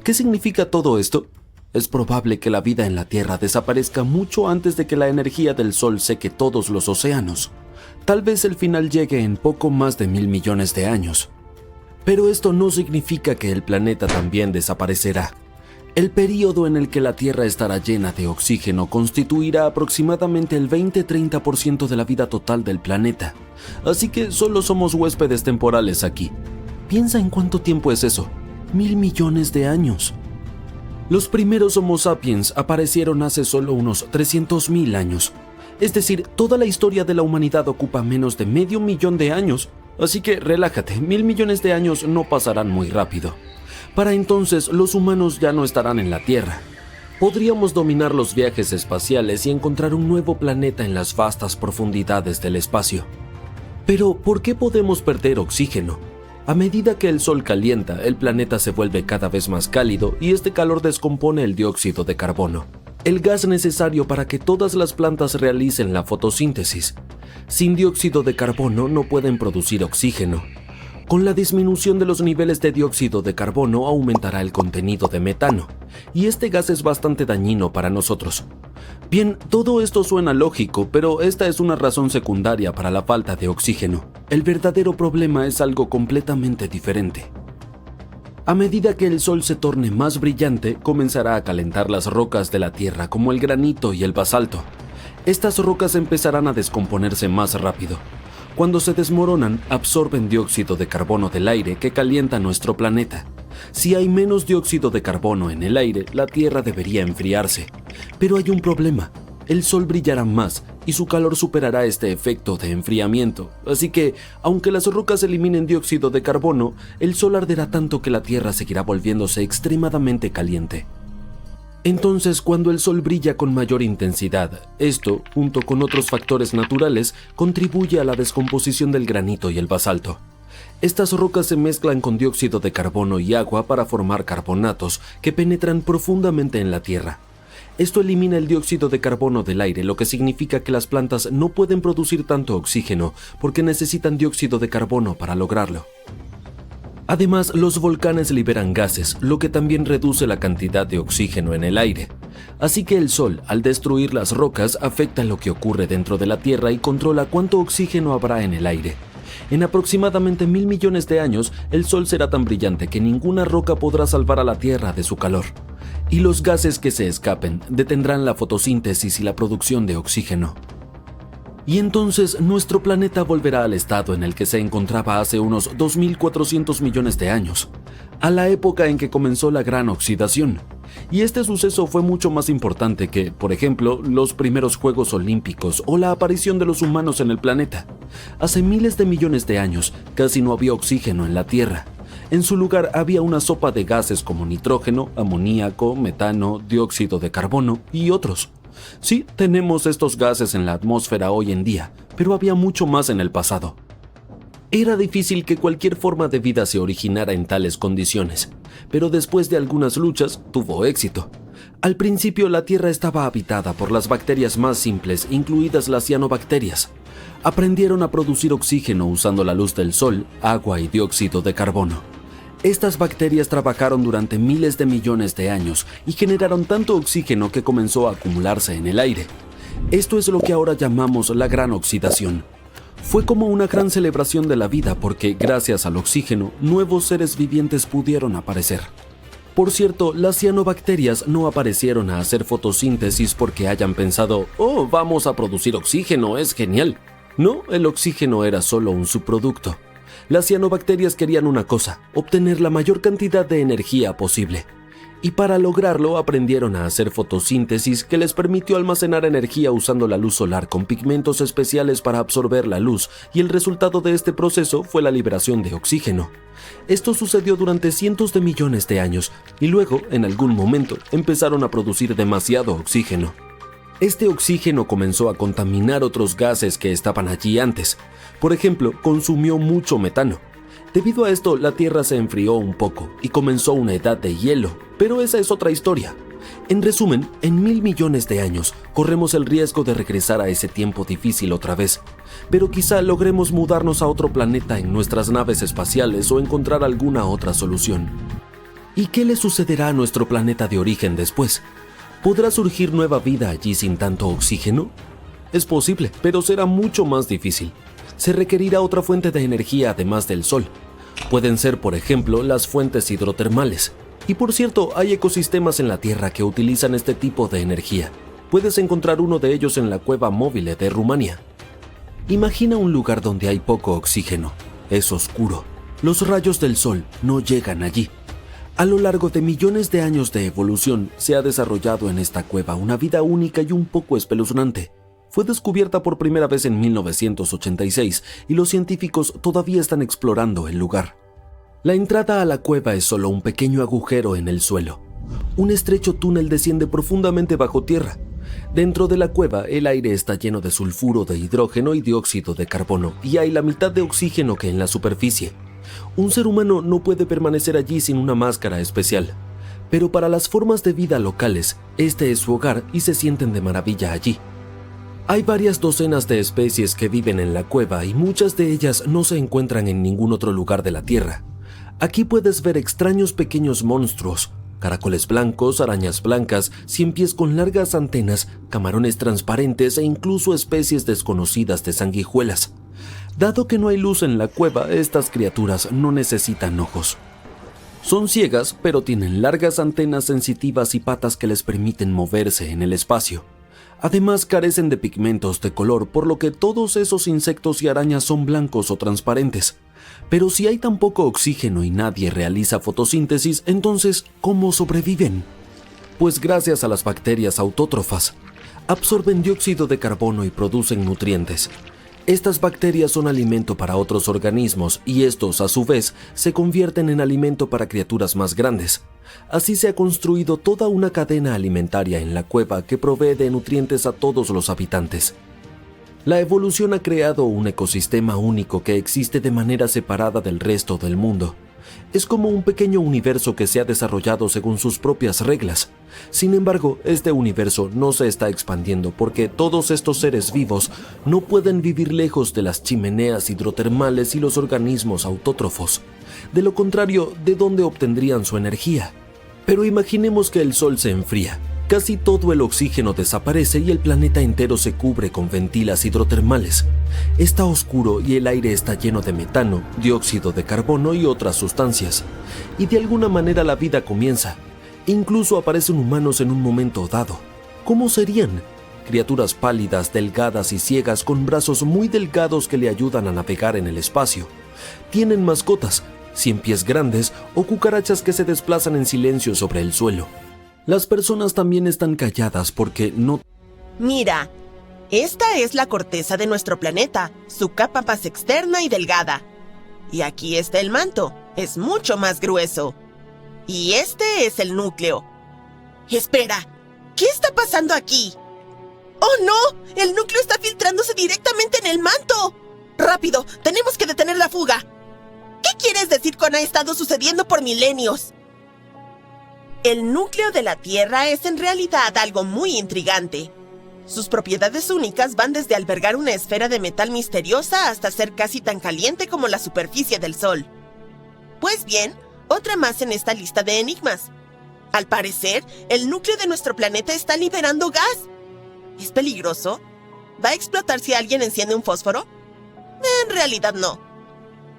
¿Qué significa todo esto? Es probable que la vida en la Tierra desaparezca mucho antes de que la energía del Sol seque todos los océanos. Tal vez el final llegue en poco más de 1.000 millones de años. Pero esto no significa que el planeta también desaparecerá. El período en el que la Tierra estará llena de oxígeno constituirá aproximadamente el 20-30% de la vida total del planeta. Así que solo somos huéspedes temporales aquí. Piensa en cuánto tiempo es eso. 1.000 millones de años. Los primeros Homo sapiens aparecieron hace solo unos 300.000 años. Es decir, toda la historia de la humanidad ocupa menos de 500.000 de años. Así que relájate, 1.000 millones de años no pasarán muy rápido. Para entonces, los humanos ya no estarán en la Tierra. Podríamos dominar los viajes espaciales y encontrar un nuevo planeta en las vastas profundidades del espacio. Pero, ¿por qué podemos perder oxígeno? A medida que el Sol calienta, el planeta se vuelve cada vez más cálido y este calor descompone el dióxido de carbono, el gas necesario para que todas las plantas realicen la fotosíntesis. Sin dióxido de carbono no pueden producir oxígeno. Con la disminución de los niveles de dióxido de carbono aumentará el contenido de metano, y este gas es bastante dañino para nosotros. Bien, todo esto suena lógico, pero esta es una razón secundaria para la falta de oxígeno. El verdadero problema es algo completamente diferente. A medida que el Sol se torne más brillante, comenzará a calentar las rocas de la Tierra como el granito y el basalto. Estas rocas empezarán a descomponerse más rápido. Cuando se desmoronan, absorben dióxido de carbono del aire que calienta nuestro planeta. Si hay menos dióxido de carbono en el aire, la Tierra debería enfriarse. Pero hay un problema. El Sol brillará más y su calor superará este efecto de enfriamiento. Así que, aunque las rocas eliminen dióxido de carbono, el Sol arderá tanto que la Tierra seguirá volviéndose extremadamente caliente. Entonces, cuando el Sol brilla con mayor intensidad, esto, junto con otros factores naturales, contribuye a la descomposición del granito y el basalto. Estas rocas se mezclan con dióxido de carbono y agua para formar carbonatos que penetran profundamente en la Tierra. Esto elimina el dióxido de carbono del aire, lo que significa que las plantas no pueden producir tanto oxígeno porque necesitan dióxido de carbono para lograrlo. Además, los volcanes liberan gases, lo que también reduce la cantidad de oxígeno en el aire. Así que el Sol, al destruir las rocas, afecta lo que ocurre dentro de la Tierra y controla cuánto oxígeno habrá en el aire. En aproximadamente 1.000 millones de años, el Sol será tan brillante que ninguna roca podrá salvar a la Tierra de su calor. Y los gases que se escapen detendrán la fotosíntesis y la producción de oxígeno. Y entonces nuestro planeta volverá al estado en el que se encontraba hace unos 2.400 millones de años, a la época en que comenzó la gran oxidación. Y este suceso fue mucho más importante que, por ejemplo, los primeros Juegos Olímpicos o la aparición de los humanos en el planeta. Hace miles de millones de años casi no había oxígeno en la Tierra. En su lugar había una sopa de gases como nitrógeno, amoníaco, metano, dióxido de carbono y otros. Sí, tenemos estos gases en la atmósfera hoy en día, pero había mucho más en el pasado. Era difícil que cualquier forma de vida se originara en tales condiciones, pero después de algunas luchas tuvo éxito. Al principio la Tierra estaba habitada por las bacterias más simples, incluidas las cianobacterias. Aprendieron a producir oxígeno usando la luz del sol, agua y dióxido de carbono. Estas bacterias trabajaron durante miles de millones de años y generaron tanto oxígeno que comenzó a acumularse en el aire. Esto es lo que ahora llamamos la gran oxidación. Fue como una gran celebración de la vida porque, gracias al oxígeno, nuevos seres vivientes pudieron aparecer. Por cierto, las cianobacterias no aparecieron a hacer fotosíntesis porque hayan pensado, «Oh, vamos a producir oxígeno, es genial». No, el oxígeno era solo un subproducto. Las cianobacterias querían una cosa: obtener la mayor cantidad de energía posible. Y para lograrlo aprendieron a hacer fotosíntesis, que les permitió almacenar energía usando la luz solar con pigmentos especiales para absorber la luz, y el resultado de este proceso fue la liberación de oxígeno. Esto sucedió durante cientos de millones de años, y luego, en algún momento, empezaron a producir demasiado oxígeno. Este oxígeno comenzó a contaminar otros gases que estaban allí antes. Por ejemplo, consumió mucho metano. Debido a esto, la Tierra se enfrió un poco y comenzó una edad de hielo, pero esa es otra historia. En resumen, en 1.000 millones de años, corremos el riesgo de regresar a ese tiempo difícil otra vez, pero quizá logremos mudarnos a otro planeta en nuestras naves espaciales o encontrar alguna otra solución. ¿Y qué le sucederá a nuestro planeta de origen después? ¿Podrá surgir nueva vida allí sin tanto oxígeno? Es posible, pero será mucho más difícil. Se requerirá otra fuente de energía además del Sol. Pueden ser, por ejemplo, las fuentes hidrotermales. Y por cierto, hay ecosistemas en la Tierra que utilizan este tipo de energía. Puedes encontrar uno de ellos en la cueva Mobile de Rumania. Imagina un lugar donde hay poco oxígeno. Es oscuro. Los rayos del sol no llegan allí. A lo largo de millones de años de evolución, se ha desarrollado en esta cueva una vida única y un poco espeluznante. Fue descubierta por primera vez en 1986 y los científicos todavía están explorando el lugar. La entrada a la cueva es solo un pequeño agujero en el suelo. Un estrecho túnel desciende profundamente bajo tierra. Dentro de la cueva, el aire está lleno de sulfuro de hidrógeno y dióxido de carbono, y hay la mitad de oxígeno que en la superficie. Un ser humano no puede permanecer allí sin una máscara especial. Pero para las formas de vida locales, este es su hogar y se sienten de maravilla allí. Hay varias docenas de especies que viven en la cueva y muchas de ellas no se encuentran en ningún otro lugar de la Tierra. Aquí puedes ver extraños pequeños monstruos, caracoles blancos, arañas blancas, ciempiés con largas antenas, camarones transparentes e incluso especies desconocidas de sanguijuelas. Dado que no hay luz en la cueva, estas criaturas no necesitan ojos. Son ciegas, pero tienen largas antenas sensitivas y patas que les permiten moverse en el espacio. Además, carecen de pigmentos de color, por lo que todos esos insectos y arañas son blancos o transparentes. Pero si hay tan poco oxígeno y nadie realiza fotosíntesis, entonces, ¿cómo sobreviven? Pues gracias a las bacterias autótrofas. Absorben dióxido de carbono y producen nutrientes. Estas bacterias son alimento para otros organismos y estos, a su vez, se convierten en alimento para criaturas más grandes. Así se ha construido toda una cadena alimentaria en la cueva que provee de nutrientes a todos los habitantes. La evolución ha creado un ecosistema único que existe de manera separada del resto del mundo. Es como un pequeño universo que se ha desarrollado según sus propias reglas. Sin embargo, este universo no se está expandiendo porque todos estos seres vivos no pueden vivir lejos de las chimeneas hidrotermales y los organismos autótrofos. De lo contrario, ¿de dónde obtendrían su energía? Pero imaginemos que el Sol se enfría. Casi todo el oxígeno desaparece y el planeta entero se cubre con ventilas hidrotermales. Está oscuro y el aire está lleno de metano, dióxido de carbono y otras sustancias. Y de alguna manera la vida comienza. Incluso aparecen humanos en un momento dado. ¿Cómo serían? Criaturas pálidas, delgadas y ciegas con brazos muy delgados que le ayudan a navegar en el espacio. Tienen mascotas, ciempiés grandes o cucarachas que se desplazan en silencio sobre el suelo. Las personas también están calladas porque no... Mira, esta es la corteza de nuestro planeta, su capa más externa y delgada. Y aquí está el manto, es mucho más grueso. Y este es el núcleo. Espera, ¿qué está pasando aquí? ¡Oh no! ¡El núcleo está filtrándose directamente en el manto! ¡Rápido! ¡Tenemos que detener la fuga! ¿Qué quieres decir con ha estado sucediendo por milenios? El núcleo de la Tierra es en realidad algo muy intrigante. Sus propiedades únicas van desde albergar una esfera de metal misteriosa hasta ser casi tan caliente como la superficie del Sol. Pues bien, otra más en esta lista de enigmas. Al parecer, el núcleo de nuestro planeta está liberando gas. ¿Es peligroso? ¿Va a explotar si alguien enciende un fósforo? En realidad no.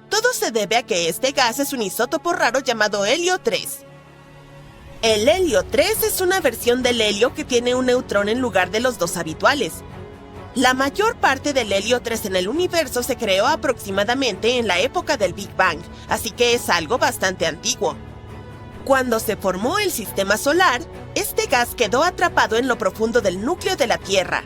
Todo se debe a que este gas es un isótopo raro llamado helio 3. El helio 3 es una versión del helio que tiene un neutrón en lugar de los dos habituales. La mayor parte del helio 3 en el universo se creó aproximadamente en la época del Big Bang, así que es algo bastante antiguo. Cuando se formó el sistema solar, este gas quedó atrapado en lo profundo del núcleo de la Tierra.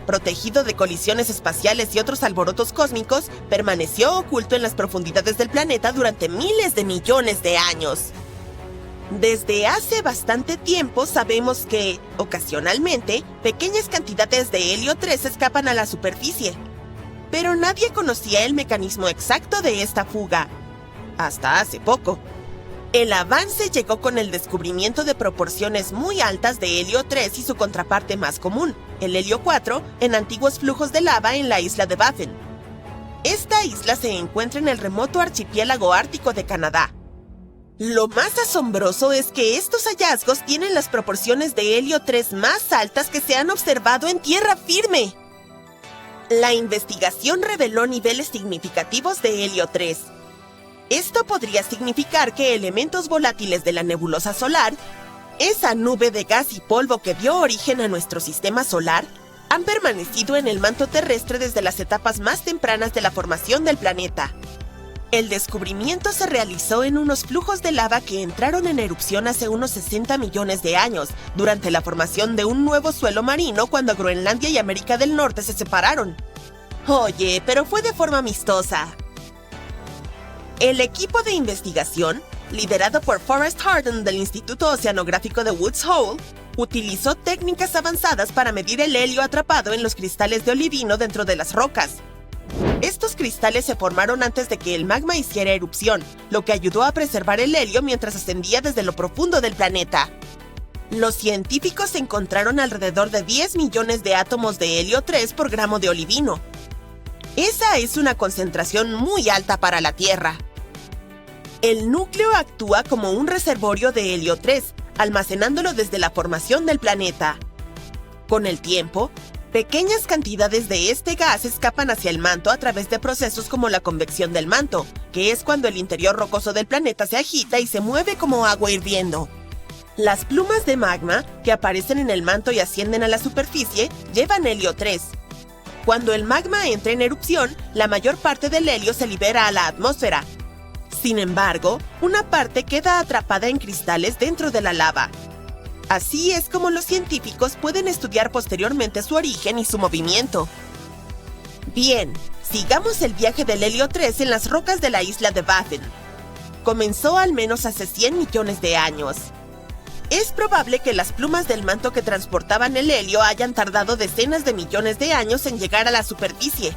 Protegido de colisiones espaciales y otros alborotos cósmicos, permaneció oculto en las profundidades del planeta durante miles de millones de años. Desde hace bastante tiempo sabemos que, ocasionalmente, pequeñas cantidades de helio 3 escapan a la superficie. Pero nadie conocía el mecanismo exacto de esta fuga. Hasta hace poco. El avance llegó con el descubrimiento de proporciones muy altas de helio 3 y su contraparte más común, el helio 4, en antiguos flujos de lava en la isla de Baffin. Esta isla se encuentra en el remoto archipiélago ártico de Canadá. Lo más asombroso es que estos hallazgos tienen las proporciones de helio 3 más altas que se han observado en tierra firme. La investigación reveló niveles significativos de helio 3. Esto podría significar que elementos volátiles de la nebulosa solar, esa nube de gas y polvo que dio origen a nuestro sistema solar, han permanecido en el manto terrestre desde las etapas más tempranas de la formación del planeta. El descubrimiento se realizó en unos flujos de lava que entraron en erupción hace unos 60 millones de años, durante la formación de un nuevo suelo marino cuando Groenlandia y América del Norte se separaron. Oye, pero fue de forma amistosa. El equipo de investigación, liderado por Forrest Hardin del Instituto Oceanográfico de Woods Hole, utilizó técnicas avanzadas para medir el helio atrapado en los cristales de olivino dentro de las rocas. Estos cristales se formaron antes de que el magma hiciera erupción, lo que ayudó a preservar el helio mientras ascendía desde lo profundo del planeta. Los científicos encontraron alrededor de 10 millones de átomos de helio 3 por gramo de olivino. Esa es una concentración muy alta para la Tierra. El núcleo actúa como un reservorio de helio 3, almacenándolo desde la formación del planeta. Con el tiempo, pequeñas cantidades de este gas escapan hacia el manto a través de procesos como la convección del manto, que es cuando el interior rocoso del planeta se agita y se mueve como agua hirviendo. Las plumas de magma, que aparecen en el manto y ascienden a la superficie, llevan helio 3. Cuando el magma entra en erupción, la mayor parte del helio se libera a la atmósfera. Sin embargo, una parte queda atrapada en cristales dentro de la lava. Así es como los científicos pueden estudiar posteriormente su origen y su movimiento. Bien, sigamos el viaje del helio 3 en las rocas de la isla de Baffin. Comenzó al menos hace 100 millones de años. Es probable que las plumas del manto que transportaban el helio hayan tardado decenas de millones de años en llegar a la superficie.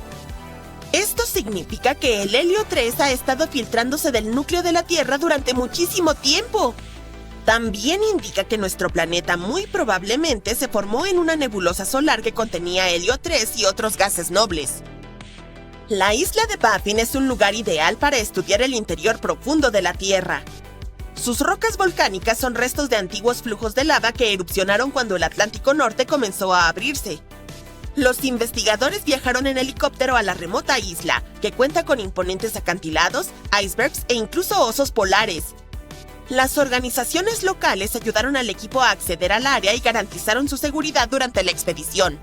Esto significa que el helio 3 ha estado filtrándose del núcleo de la Tierra durante muchísimo tiempo. También indica que nuestro planeta muy probablemente se formó en una nebulosa solar que contenía helio 3 y otros gases nobles. La isla de Baffin es un lugar ideal para estudiar el interior profundo de la Tierra. Sus rocas volcánicas son restos de antiguos flujos de lava que erupcionaron cuando el Atlántico Norte comenzó a abrirse. Los investigadores viajaron en helicóptero a la remota isla, que cuenta con imponentes acantilados, icebergs e incluso osos polares. Las organizaciones locales ayudaron al equipo a acceder al área y garantizaron su seguridad durante la expedición.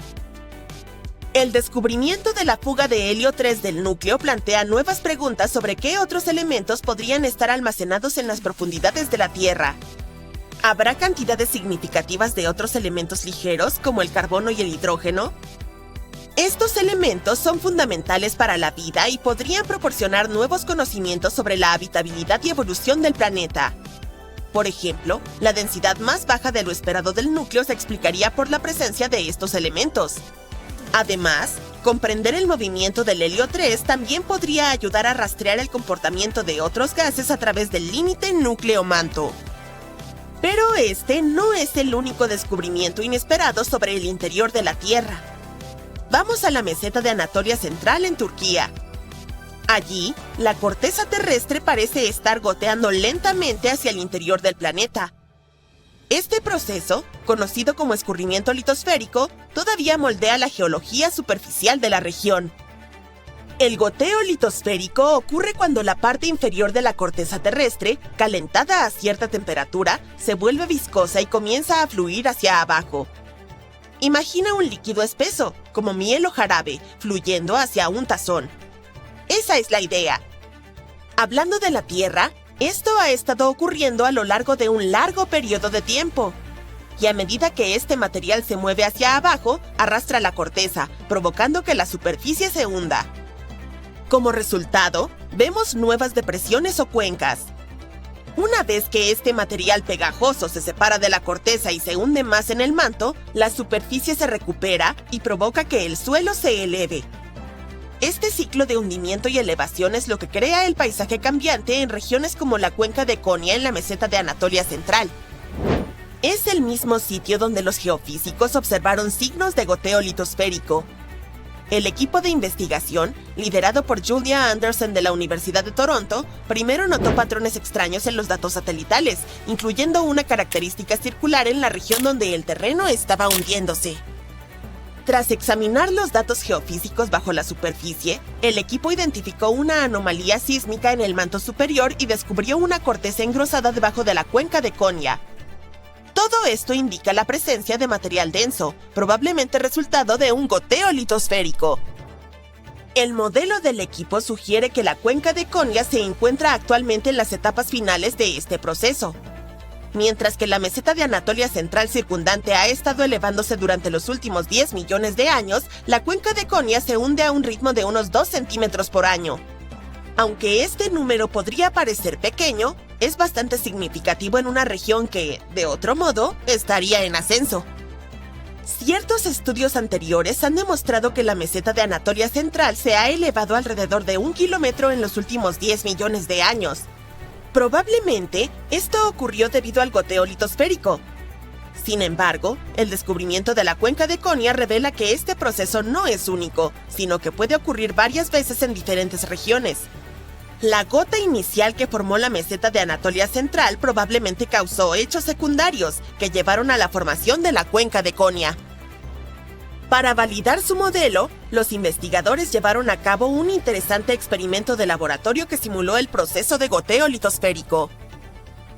El descubrimiento de la fuga de helio 3 del núcleo plantea nuevas preguntas sobre qué otros elementos podrían estar almacenados en las profundidades de la Tierra. ¿Habrá cantidades significativas de otros elementos ligeros, como el carbono y el hidrógeno? Estos elementos son fundamentales para la vida y podrían proporcionar nuevos conocimientos sobre la habitabilidad y evolución del planeta. Por ejemplo, la densidad más baja de lo esperado del núcleo se explicaría por la presencia de estos elementos. Además, comprender el movimiento del helio 3 también podría ayudar a rastrear el comportamiento de otros gases a través del límite núcleo-manto. Pero este no es el único descubrimiento inesperado sobre el interior de la Tierra. Vamos a la meseta de Anatolia Central en Turquía. Allí, la corteza terrestre parece estar goteando lentamente hacia el interior del planeta. Este proceso, conocido como escurrimiento litosférico, todavía moldea la geología superficial de la región. El goteo litosférico ocurre cuando la parte inferior de la corteza terrestre, calentada a cierta temperatura, se vuelve viscosa y comienza a fluir hacia abajo. Imagina un líquido espeso, como miel o jarabe, fluyendo hacia un tazón. Esa es la idea. Hablando de la Tierra, esto ha estado ocurriendo a lo largo de un largo periodo de tiempo. Y a medida que este material se mueve hacia abajo, arrastra la corteza, provocando que la superficie se hunda. Como resultado, vemos nuevas depresiones o cuencas. Una vez que este material pegajoso se separa de la corteza y se hunde más en el manto, la superficie se recupera y provoca que el suelo se eleve. Este ciclo de hundimiento y elevación es lo que crea el paisaje cambiante en regiones como la cuenca de Konya en la meseta de Anatolia Central. Es el mismo sitio donde los geofísicos observaron signos de goteo litosférico. El equipo de investigación, liderado por Julia Anderson de la Universidad de Toronto, primero notó patrones extraños en los datos satelitales, incluyendo una característica circular en la región donde el terreno estaba hundiéndose. Tras examinar los datos geofísicos bajo la superficie, el equipo identificó una anomalía sísmica en el manto superior y descubrió una corteza engrosada debajo de la cuenca de Konya. Todo esto indica la presencia de material denso, probablemente resultado de un goteo litosférico. El modelo del equipo sugiere que la cuenca de Konya se encuentra actualmente en las etapas finales de este proceso. Mientras que la meseta de Anatolia Central circundante ha estado elevándose durante los últimos 10 millones de años, la cuenca de Konya se hunde a un ritmo de unos 2 centímetros por año. Aunque este número podría parecer pequeño, es bastante significativo en una región que, de otro modo, estaría en ascenso. Ciertos estudios anteriores han demostrado que la meseta de Anatolia Central se ha elevado alrededor de 1 kilómetro en los últimos 10 millones de años. Probablemente, esto ocurrió debido al goteo litosférico. Sin embargo, el descubrimiento de la cuenca de Konya revela que este proceso no es único, sino que puede ocurrir varias veces en diferentes regiones. La gota inicial que formó la meseta de Anatolia Central probablemente causó hechos secundarios que llevaron a la formación de la cuenca de Konya. Para validar su modelo, los investigadores llevaron a cabo un interesante experimento de laboratorio que simuló el proceso de goteo litosférico.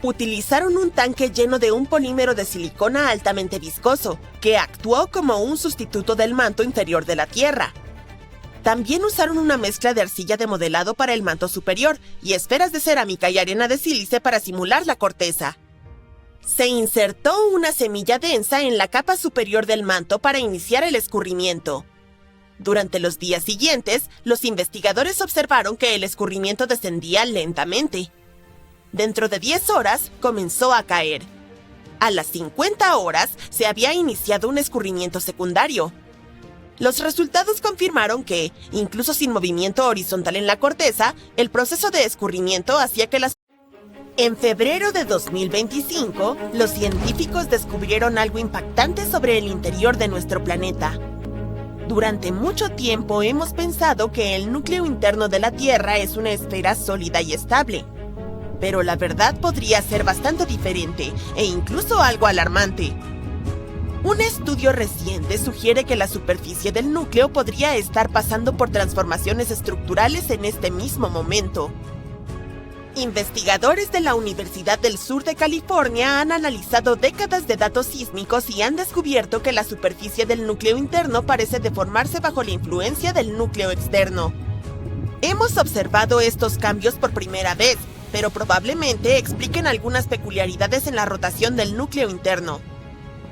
Utilizaron un tanque lleno de un polímero de silicona altamente viscoso, que actuó como un sustituto del manto inferior de la Tierra. También usaron una mezcla de arcilla de modelado para el manto superior y esferas de cerámica y arena de sílice para simular la corteza. Se insertó una semilla densa en la capa superior del manto para iniciar el escurrimiento. Durante los días siguientes, los investigadores observaron que el escurrimiento descendía lentamente. Dentro de 10 horas, comenzó a caer. A las 50 horas, se había iniciado un escurrimiento secundario. Los resultados confirmaron que, incluso sin movimiento horizontal en la corteza, el proceso de escurrimiento hacía que las... En febrero de 2025, los científicos descubrieron algo impactante sobre el interior de nuestro planeta. Durante mucho tiempo hemos pensado que el núcleo interno de la Tierra es una esfera sólida y estable. Pero la verdad podría ser bastante diferente e incluso algo alarmante. Un estudio reciente sugiere que la superficie del núcleo podría estar pasando por transformaciones estructurales en este mismo momento. Investigadores de la Universidad del Sur de California han analizado décadas de datos sísmicos y han descubierto que la superficie del núcleo interno parece deformarse bajo la influencia del núcleo externo. Hemos observado estos cambios por primera vez, pero probablemente expliquen algunas peculiaridades en la rotación del núcleo interno.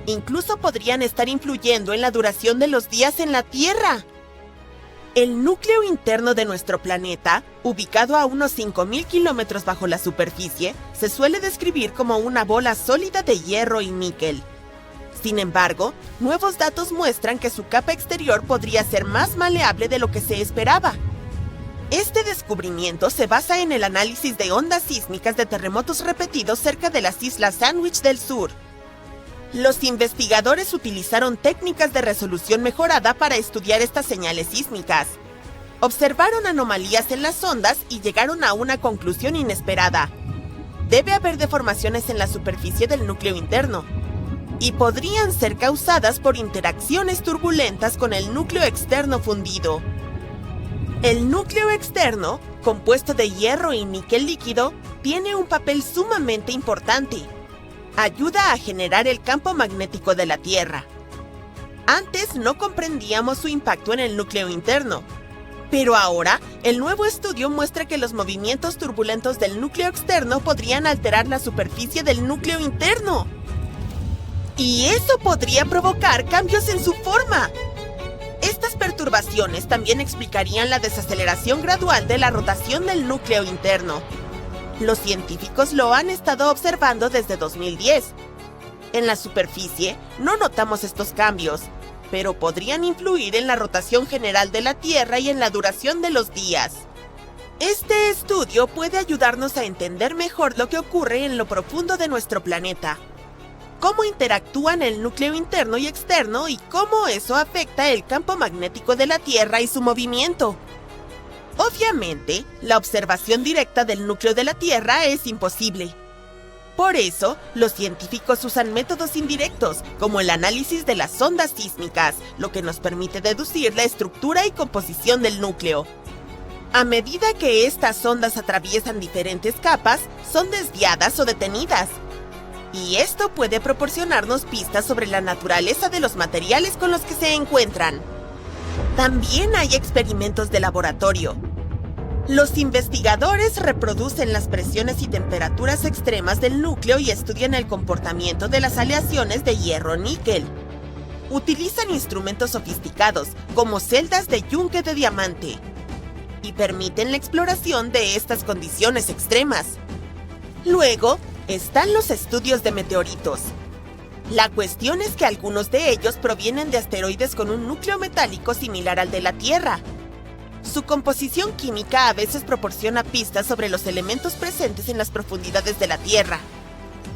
Incluso podrían estar influyendo en la duración de los días en la Tierra. El núcleo interno de nuestro planeta, ubicado a unos 5.000 kilómetros bajo la superficie, se suele describir como una bola sólida de hierro y níquel. Sin embargo, nuevos datos muestran que su capa exterior podría ser más maleable de lo que se esperaba. Este descubrimiento se basa en el análisis de ondas sísmicas de terremotos repetidos cerca de las Islas Sandwich del Sur. Los investigadores utilizaron técnicas de resolución mejorada para estudiar estas señales sísmicas. Observaron anomalías en las ondas y llegaron a una conclusión inesperada. Debe haber deformaciones en la superficie del núcleo interno, y podrían ser causadas por interacciones turbulentas con el núcleo externo fundido. El núcleo externo, compuesto de hierro y níquel líquido, tiene un papel sumamente importante. Ayuda a generar el campo magnético de la Tierra. Antes no comprendíamos su impacto en el núcleo interno, pero ahora el nuevo estudio muestra que los movimientos turbulentos del núcleo externo podrían alterar la superficie del núcleo interno. Y eso podría provocar cambios en su forma. Estas perturbaciones también explicarían la desaceleración gradual de la rotación del núcleo interno. Los científicos lo han estado observando desde 2010. En la superficie no notamos estos cambios, pero podrían influir en la rotación general de la Tierra y en la duración de los días. Este estudio puede ayudarnos a entender mejor lo que ocurre en lo profundo de nuestro planeta, cómo interactúan el núcleo interno y externo y cómo eso afecta el campo magnético de la Tierra y su movimiento. Obviamente, la observación directa del núcleo de la Tierra es imposible. Por eso, los científicos usan métodos indirectos, como el análisis de las ondas sísmicas, lo que nos permite deducir la estructura y composición del núcleo. A medida que estas ondas atraviesan diferentes capas, son desviadas o detenidas. Y esto puede proporcionarnos pistas sobre la naturaleza de los materiales con los que se encuentran. También hay experimentos de laboratorio. Los investigadores reproducen las presiones y temperaturas extremas del núcleo y estudian el comportamiento de las aleaciones de hierro-níquel. Utilizan instrumentos sofisticados, como celdas de yunque de diamante, y permiten la exploración de estas condiciones extremas. Luego, están los estudios de meteoritos. La cuestión es que algunos de ellos provienen de asteroides con un núcleo metálico similar al de la Tierra. Su composición química a veces proporciona pistas sobre los elementos presentes en las profundidades de la Tierra.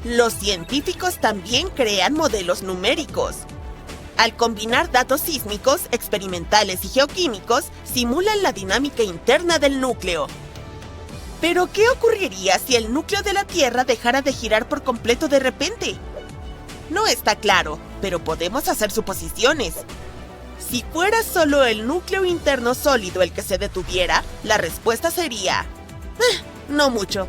Los científicos también crean modelos numéricos. Al combinar datos sísmicos, experimentales y geoquímicos, simulan la dinámica interna del núcleo. ¿Pero qué ocurriría si el núcleo de la Tierra dejara de girar por completo de repente? No está claro, pero podemos hacer suposiciones. Si fuera solo el núcleo interno sólido el que se detuviera, la respuesta sería... no mucho.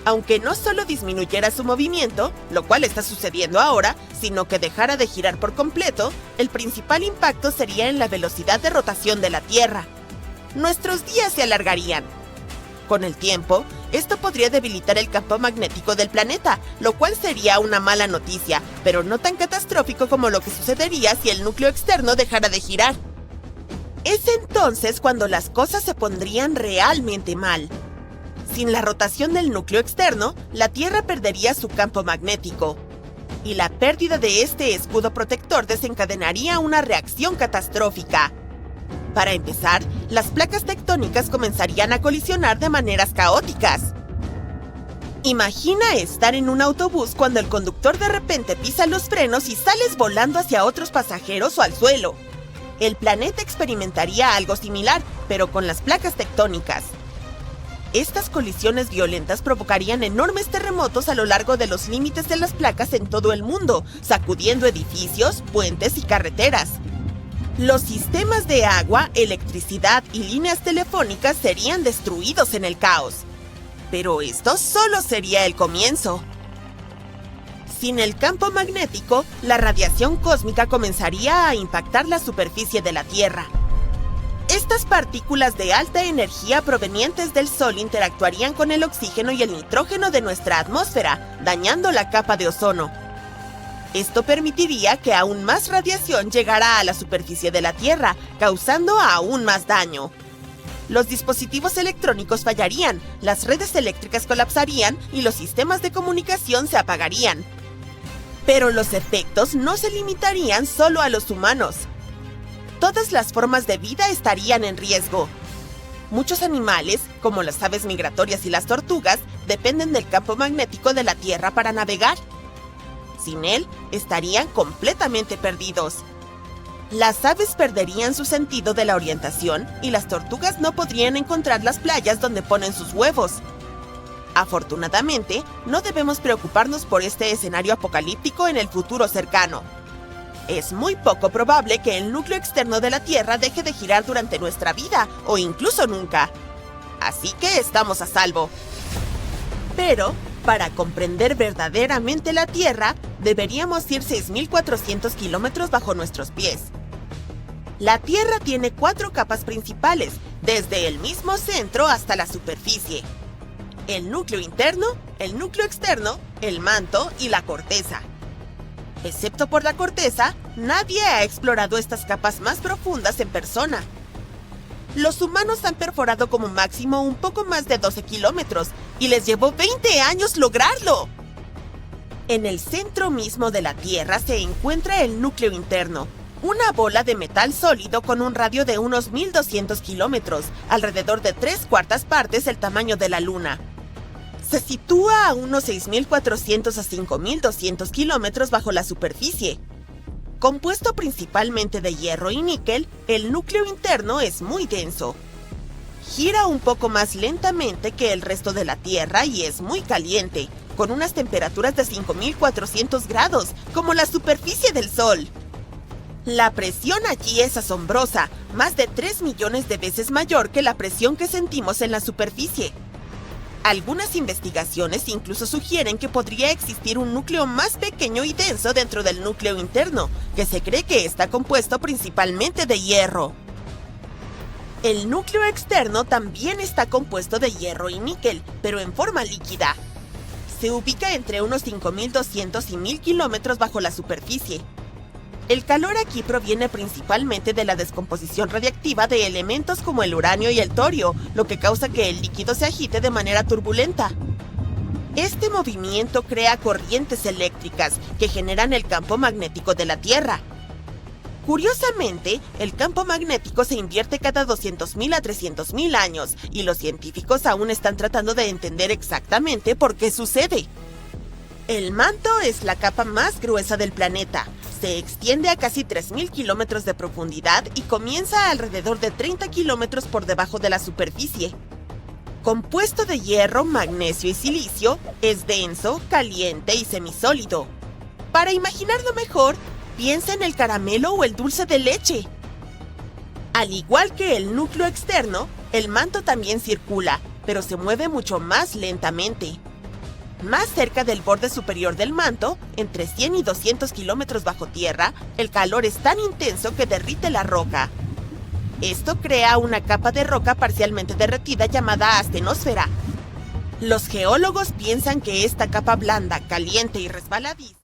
Aunque no solo disminuyera su movimiento, lo cual está sucediendo ahora, sino que dejara de girar por completo, el principal impacto sería en la velocidad de rotación de la Tierra. Nuestros días se alargarían. Con el tiempo, esto podría debilitar el campo magnético del planeta, lo cual sería una mala noticia, pero no tan catastrófico como lo que sucedería si el núcleo externo dejara de girar. Es entonces cuando las cosas se pondrían realmente mal. Sin la rotación del núcleo externo, la Tierra perdería su campo magnético, y la pérdida de este escudo protector desencadenaría una reacción catastrófica. Para empezar, las placas tectónicas comenzarían a colisionar de maneras caóticas. Imagina estar en un autobús cuando el conductor de repente pisa los frenos y sales volando hacia otros pasajeros o al suelo. El planeta experimentaría algo similar, pero con las placas tectónicas. Estas colisiones violentas provocarían enormes terremotos a lo largo de los límites de las placas en todo el mundo, sacudiendo edificios, puentes y carreteras. Los sistemas de agua, electricidad y líneas telefónicas serían destruidos en el caos. Pero esto solo sería el comienzo. Sin el campo magnético, la radiación cósmica comenzaría a impactar la superficie de la Tierra. Estas partículas de alta energía provenientes del Sol interactuarían con el oxígeno y el nitrógeno de nuestra atmósfera, dañando la capa de ozono. Esto permitiría que aún más radiación llegara a la superficie de la Tierra, causando aún más daño. Los dispositivos electrónicos fallarían, las redes eléctricas colapsarían y los sistemas de comunicación se apagarían. Pero los efectos no se limitarían solo a los humanos. Todas las formas de vida estarían en riesgo. Muchos animales, como las aves migratorias y las tortugas, dependen del campo magnético de la Tierra para navegar. Sin él, estarían completamente perdidos. Las aves perderían su sentido de la orientación y las tortugas no podrían encontrar las playas donde ponen sus huevos. Afortunadamente, no debemos preocuparnos por este escenario apocalíptico en el futuro cercano. Es muy poco probable que el núcleo externo de la Tierra deje de girar durante nuestra vida, o incluso nunca. Así que estamos a salvo. Pero, para comprender verdaderamente la Tierra, deberíamos ir 6.400 kilómetros bajo nuestros pies. La Tierra tiene 4 capas principales, desde el mismo centro hasta la superficie: el núcleo interno, el núcleo externo, el manto y la corteza. Excepto por la corteza, nadie ha explorado estas capas más profundas en persona. Los humanos han perforado como máximo un poco más de 12 kilómetros y les llevó 20 años lograrlo. En el centro mismo de la Tierra se encuentra el núcleo interno, una bola de metal sólido con un radio de unos 1.200 kilómetros, alrededor de 3/4 partes el tamaño de la Luna. Se sitúa a unos 6.400 a 5.200 kilómetros bajo la superficie. Compuesto principalmente de hierro y níquel, el núcleo interno es muy denso. Gira un poco más lentamente que el resto de la Tierra y es muy caliente, con unas temperaturas de 5.400 grados, como la superficie del Sol. La presión allí es asombrosa, más de 3 millones de veces mayor que la presión que sentimos en la superficie. Algunas investigaciones incluso sugieren que podría existir un núcleo más pequeño y denso dentro del núcleo interno, que se cree que está compuesto principalmente de hierro. El núcleo externo también está compuesto de hierro y níquel, pero en forma líquida. Se ubica entre unos 5.200 y 1.000 kilómetros bajo la superficie. El calor aquí proviene principalmente de la descomposición radiactiva de elementos como el uranio y el torio, lo que causa que el líquido se agite de manera turbulenta. Este movimiento crea corrientes eléctricas que generan el campo magnético de la Tierra. Curiosamente, el campo magnético se invierte cada 200.000 a 300.000 años y los científicos aún están tratando de entender exactamente por qué sucede. El manto es la capa más gruesa del planeta. Se extiende a casi 3.000 kilómetros de profundidad y comienza a alrededor de 30 kilómetros por debajo de la superficie. Compuesto de hierro, magnesio y silicio, es denso, caliente y semisólido. Para imaginarlo mejor, piensa en el caramelo o el dulce de leche. Al igual que el núcleo externo, el manto también circula, pero se mueve mucho más lentamente. Más cerca del borde superior del manto, entre 100 y 200 kilómetros bajo tierra, el calor es tan intenso que derrite la roca. Esto crea una capa de roca parcialmente derretida llamada astenosfera. Los geólogos piensan que esta capa blanda, caliente y resbaladiza